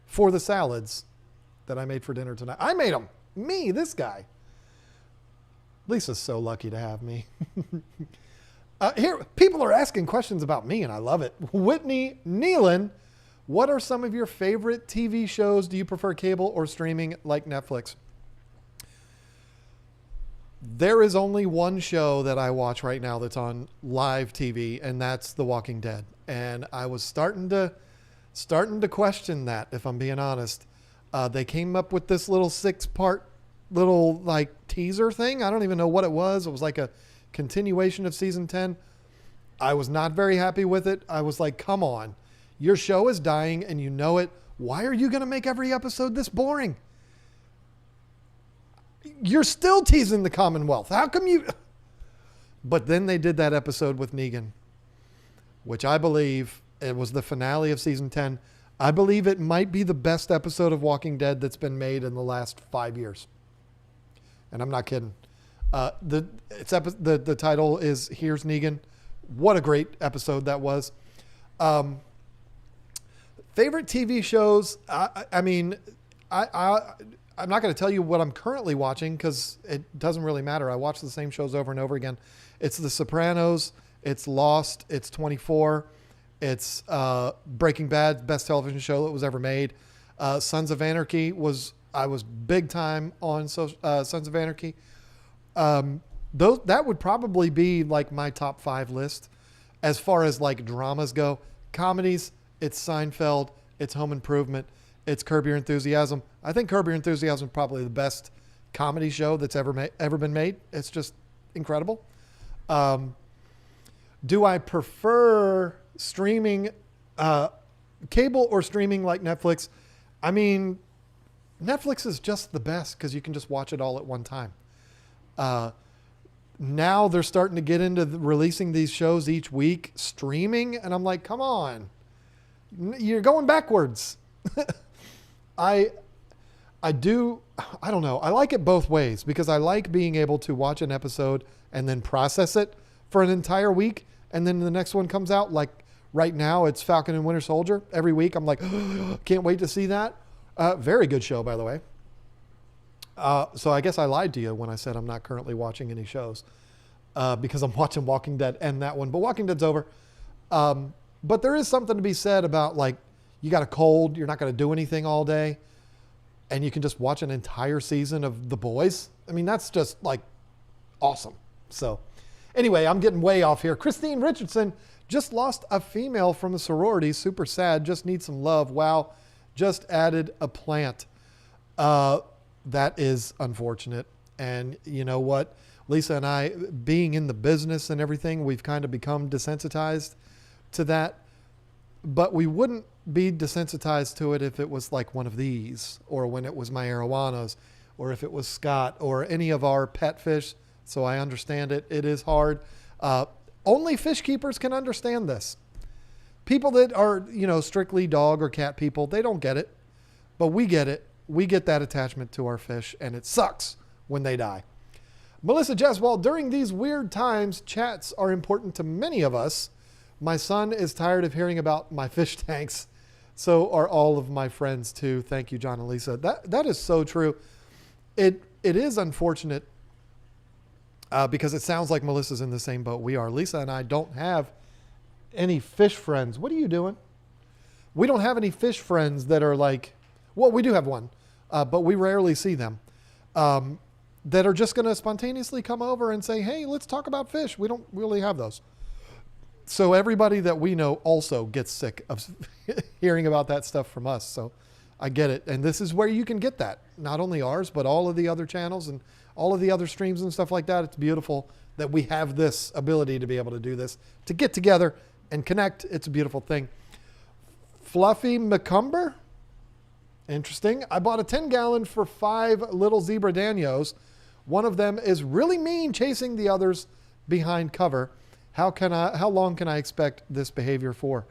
for the salads that I made for dinner tonight. I made them. Me, this guy. Lisa's so lucky to have me. Here, people are asking questions about me, and I love it. Whitney Nealon, what are some of your favorite TV shows? Do you prefer cable or streaming like Netflix? There is only one show that I watch right now that's on live TV, and that's The Walking Dead. And I was starting to question that, if I'm being honest. They came up with this little 6-part little like teaser thing. I don't even know what it was. It was like a continuation of season 10. I was not very happy with it. I was like, come on, your show is dying and you know it. Why are you going to make every episode this boring? You're still teasing the Commonwealth. How come you? But then they did that episode with Negan, which I believe it was the finale of season 10. I believe it might be the best episode of Walking Dead that's been made in the last 5 years. And I'm not kidding. The title is Here's Negan. What a great episode that was. Favorite TV shows. I'm not going to tell you what I'm currently watching because it doesn't really matter. I watch the same shows over and over again. It's The Sopranos. It's Lost. It's 24. It's Breaking Bad, best television show that was ever made. Sons of Anarchy I was big time on Sons of Anarchy. That would probably be like my top 5 list as far as like dramas go. Comedies, it's Seinfeld, it's Home Improvement, it's Curb Your Enthusiasm. I think Curb Your Enthusiasm is probably the best comedy show that's ever been made. It's just incredible. Do I prefer streaming, cable or streaming like Netflix? I mean, Netflix is just the best because you can just watch it all at one time. Now they're starting to get into releasing these shows each week, streaming, and I'm like, come on, you're going backwards. I don't know. I like it both ways because I like being able to watch an episode and then process it for an entire week. And then the next one comes out. Like right now it's Falcon and Winter Soldier. Every week I'm like, can't wait to see that. Very good show, by the way. So I guess I lied to you when I said I'm not currently watching any shows because I'm watching Walking Dead and that one. But Walking Dead's over. But there is something to be said about like you got a cold, you're not going to do anything all day, and you can just watch an entire season of The Boys. I mean, that's just like awesome. So anyway, I'm getting way off here. Christine Richardson just lost a female from the sorority. Super sad. Just needs some love. Wow. Just added a plant. That is unfortunate. And you know what? Lisa and I, being in the business and everything, we've kind of become desensitized to that. But we wouldn't be desensitized to it if it was like one of these, or when it was my arowanas, or if it was Scott, or any of our pet fish. So I understand it. It is hard. Only fish keepers can understand this. People that are, strictly dog or cat people, they don't get it. But we get it. We get that attachment to our fish, and it sucks when they die. Melissa Jeswald, during these weird times, chats are important to many of us. My son is tired of hearing about my fish tanks. So are all of my friends too. Thank you, John and Lisa. That is so true. It is unfortunate because it sounds like Melissa's in the same boat we are. Lisa and I don't have any fish friends. What are you doing? We don't have any fish friends that are like, well, we do have one, but we rarely see them, that are just going to spontaneously come over and say, hey, let's talk about fish. We don't really have those. So everybody that we know also gets sick of hearing about that stuff from us. So I get it. And this is where you can get that. Not only ours, but all of the other channels and all of the other streams and stuff like that. It's beautiful that we have this ability to be able to do this, to get together and connect. It's a beautiful thing. Fluffy McCumber. Interesting. I bought a 10-gallon for 5 little zebra danios. One of them is really mean, chasing the others behind cover. How long can I expect this behavior for?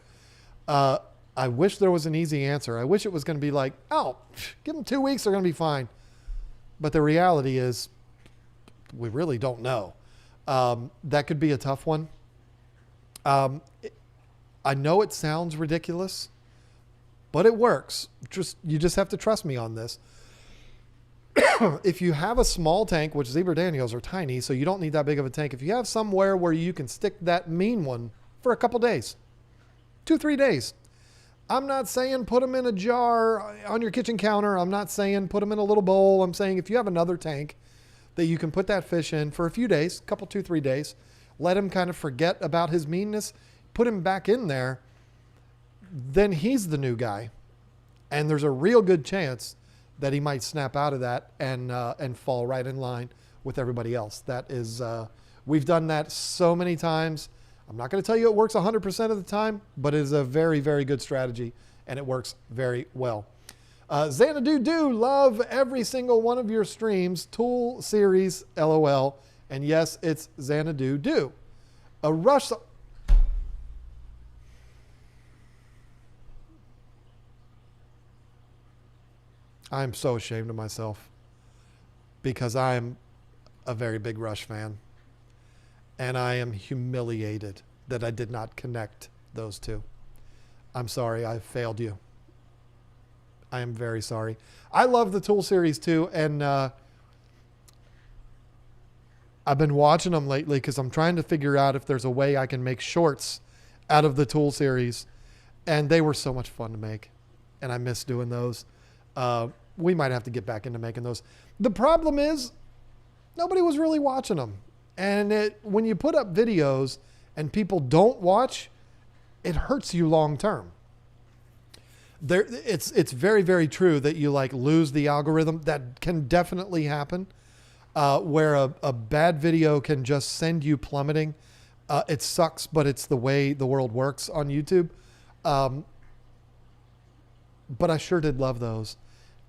I wish there was an easy answer. I wish it was going to be like, oh, give them 2 weeks, they're going to be fine. But the reality is, we really don't know. That could be a tough one. I know it sounds ridiculous, but it works. You just have to trust me on this. If you have a small tank, which zebra danios are tiny, so you don't need that big of a tank. If you have somewhere where you can stick that mean one for a couple days, 2-3 days. I'm not saying put them in a jar on your kitchen counter. I'm not saying put them in a little bowl. I'm saying if you have another tank that you can put that fish in for a few days, couple 2-3 days, let him kind of forget about his meanness, put him back in there, then he's the new guy. And there's a real good chance that he might snap out of that and fall right in line with everybody else. That is, we've done that so many times. I'm not going to tell you it works 100% of the time, but it is a very, very good strategy, and it works very well. Xanadu, love every single one of your streams. Tool series, LOL. And yes, it's Xanadu. A rush. I'm so ashamed of myself because I'm a very big Rush fan. And I am humiliated that I did not connect those two. I'm sorry, I failed you. I am very sorry. I love the Tool series too, and I've been watching them lately because I'm trying to figure out if there's a way I can make shorts out of the Tool series. And they were so much fun to make, and I miss doing those. We might have to get back into making those. The problem is nobody was really watching them. And when you put up videos and people don't watch, it hurts you long term. It's very, very true that you like lose the algorithm. That can definitely happen, where a bad video can just send you plummeting. It sucks, but it's the way the world works on YouTube. But I sure did love those.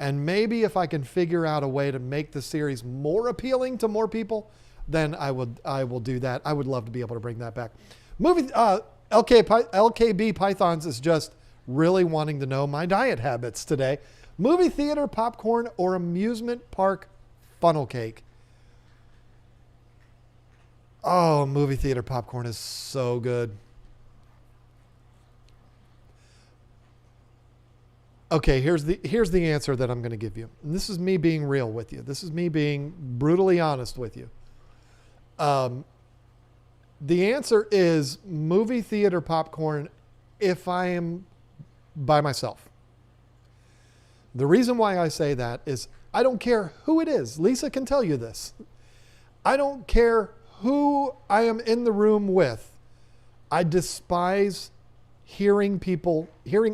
And maybe if I can figure out a way to make the series more appealing to more people, then I will do that. I would love to be able to bring that back. LKB Pythons is just really wanting to know my diet habits today. Movie theater popcorn or amusement park funnel cake? Oh, movie theater popcorn is so good. Okay, here's the answer that I'm going to give you. And this is me being real with you. This is me being brutally honest with you. The answer is movie theater popcorn if I am by myself. The reason why I say that is I don't care who it is. Lisa can tell you this. I don't care who I am in the room with. I despise hearing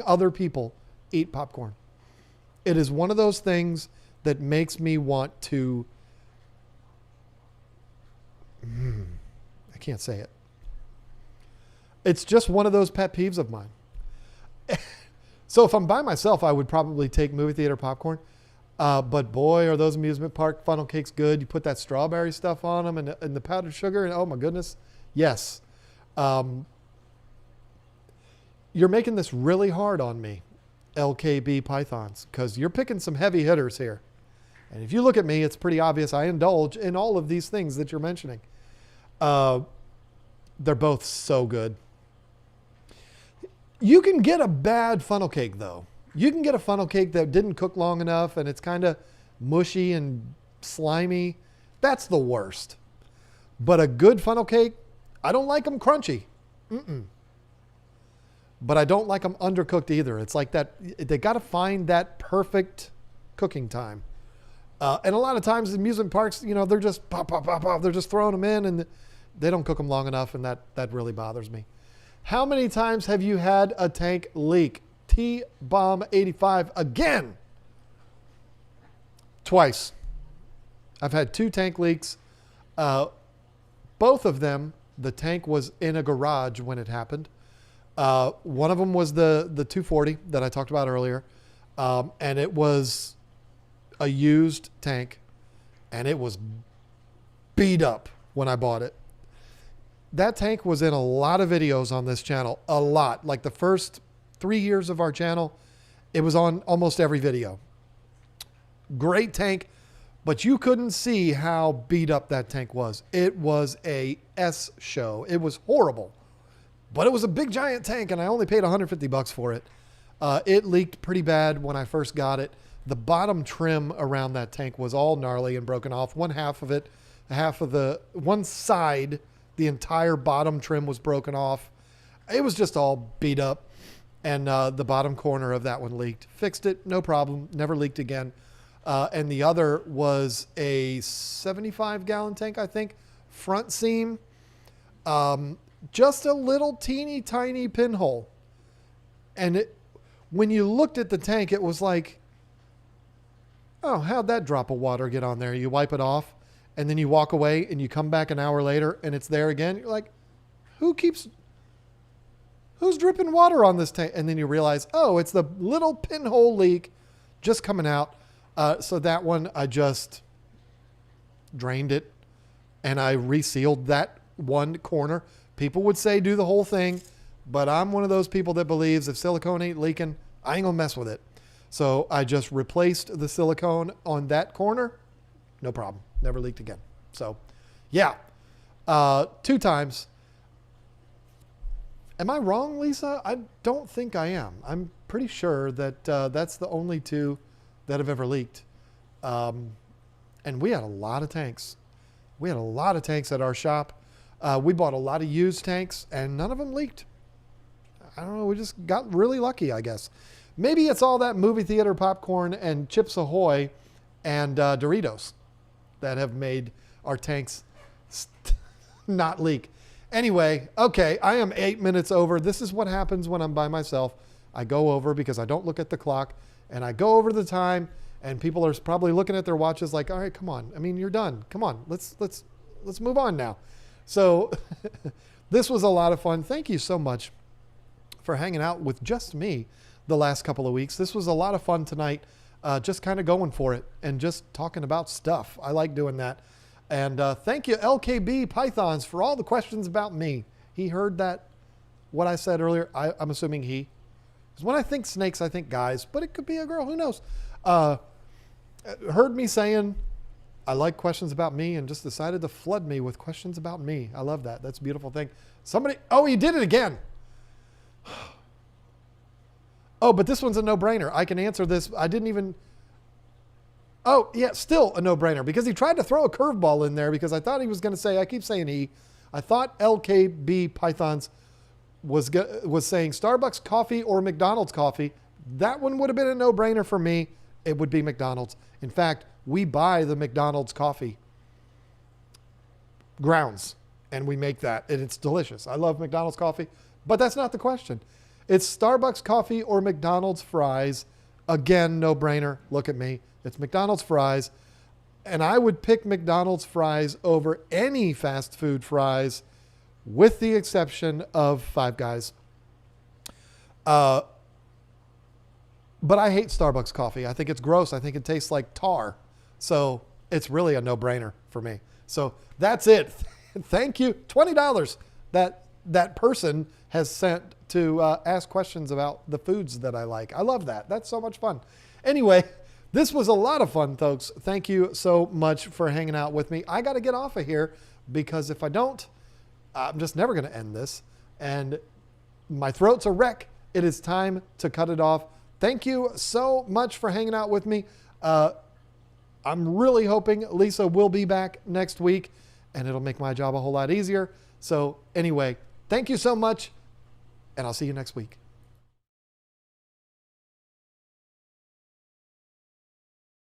other people eat popcorn. It is one of those things that makes me want to, I can't say it. It's just one of those pet peeves of mine. So if I'm by myself, I would probably take movie theater popcorn. But boy, are those amusement park funnel cakes good. You put that strawberry stuff on them and the powdered sugar, and oh my goodness. Yes. You're making this really hard on me, LKB Pythons, because you're picking some heavy hitters here. And if you look at me, it's pretty obvious I indulge in all of these things that you're mentioning. They're both so good. You can get a bad funnel cake though. You can get a funnel cake that didn't cook long enough and it's kind of mushy and slimy. That's the worst. But a good funnel cake, I don't like them crunchy. But I don't like them undercooked either. It's like that, they got to find that perfect cooking time. And a lot of times in amusement parks, you know, they're just pop, pop, pop, pop. They're just throwing them in and they don't cook them long enough. And that really bothers me. How many times have you had a tank leak? T-Bomb 85 again. Twice. I've had 2 tank leaks. Both of them, the tank was in a garage when it happened. One of them was the 240 that I talked about earlier. And it was a used tank and it was beat up when I bought it. That tank was in a lot of videos on this channel, a lot. Like the first 3 years of our channel, it was on almost every video. Great tank, but you couldn't see how beat up that tank was. It was a S show. It was horrible, but it was a big giant tank and I only paid $150 for it. It leaked pretty bad when I first got it. The bottom trim around that tank was all gnarly and broken off. One half of it, one side, the entire bottom trim was broken off. It was just all beat up. And the bottom corner of that one leaked. Fixed it, no problem, never leaked again. And the other was a 75-gallon tank, I think, front seam. Just a little teeny tiny pinhole. And when you looked at the tank, it was like, oh, how'd that drop of water get on there? You wipe it off, and then you walk away, and you come back an hour later, and it's there again. You're like, who's dripping water on this tank? And then you realize, oh, it's the little pinhole leak just coming out. So that one, I just drained it and I resealed that one corner. People would say do the whole thing, but I'm one of those people that believes if silicone ain't leaking, I ain't gonna mess with it. So I just replaced the silicone on that corner. No problem. Never leaked again. So yeah, 2 times. Am I wrong, Lisa? I don't think I am. I'm pretty sure that that's the only 2 that have ever leaked. And we had a lot of tanks. We had a lot of tanks at our shop. We bought a lot of used tanks and none of them leaked. I don't know. We just got really lucky, I guess. Maybe it's all that movie theater popcorn and Chips Ahoy and Doritos that have made our tanks not leak. Anyway, okay, I am 8 minutes over. This is what happens when I'm by myself. I go over because I don't look at the clock and I go over the time and people are probably looking at their watches like, all right, come on. I mean, you're done. Come on. Let's move on now. So this was a lot of fun. Thank you so much for hanging out with just me the last couple of weeks. This was a lot of fun tonight. Just kind of going for it and just talking about stuff. I like doing that. And thank you, LKB Pythons, for all the questions about me. He heard that, what I said earlier. I'm assuming he. Because when I think snakes, I think guys. But it could be a girl. Who knows? Heard me saying, I like questions about me and just decided to flood me with questions about me. I love that. That's a beautiful thing. Oh, he did it again. Oh, but this one's a no-brainer. I can answer this. I didn't even... Oh, yeah, still a no-brainer because he tried to throw a curveball in there because I thought he was going to say, I keep saying he, I thought LKB Pythons was saying Starbucks coffee or McDonald's coffee. That one would have been a no-brainer for me. It would be McDonald's. In fact, we buy the McDonald's coffee grounds and we make that and it's delicious. I love McDonald's coffee, but that's not the question. It's Starbucks coffee or McDonald's fries. Again, no-brainer. Look at me. It's McDonald's fries. And I would pick McDonald's fries over any fast food fries with the exception of Five Guys. But I hate Starbucks coffee. I think it's gross. I think it tastes like tar. So it's really a no-brainer for me. So that's it. Thank you. $20 that person has sent to ask questions about the foods that I like. I love that. That's so much fun. Anyway, this was a lot of fun, folks. Thank you so much for hanging out with me. I got to get off of here because if I don't, I'm just never going to end this. And my throat's a wreck It is time to cut it off. Thank you so much for hanging out with me. I'm really hoping Lisa will be back next week, and it'll make my job a whole lot easier. So anyway, thank you so much, and I'll see you next week.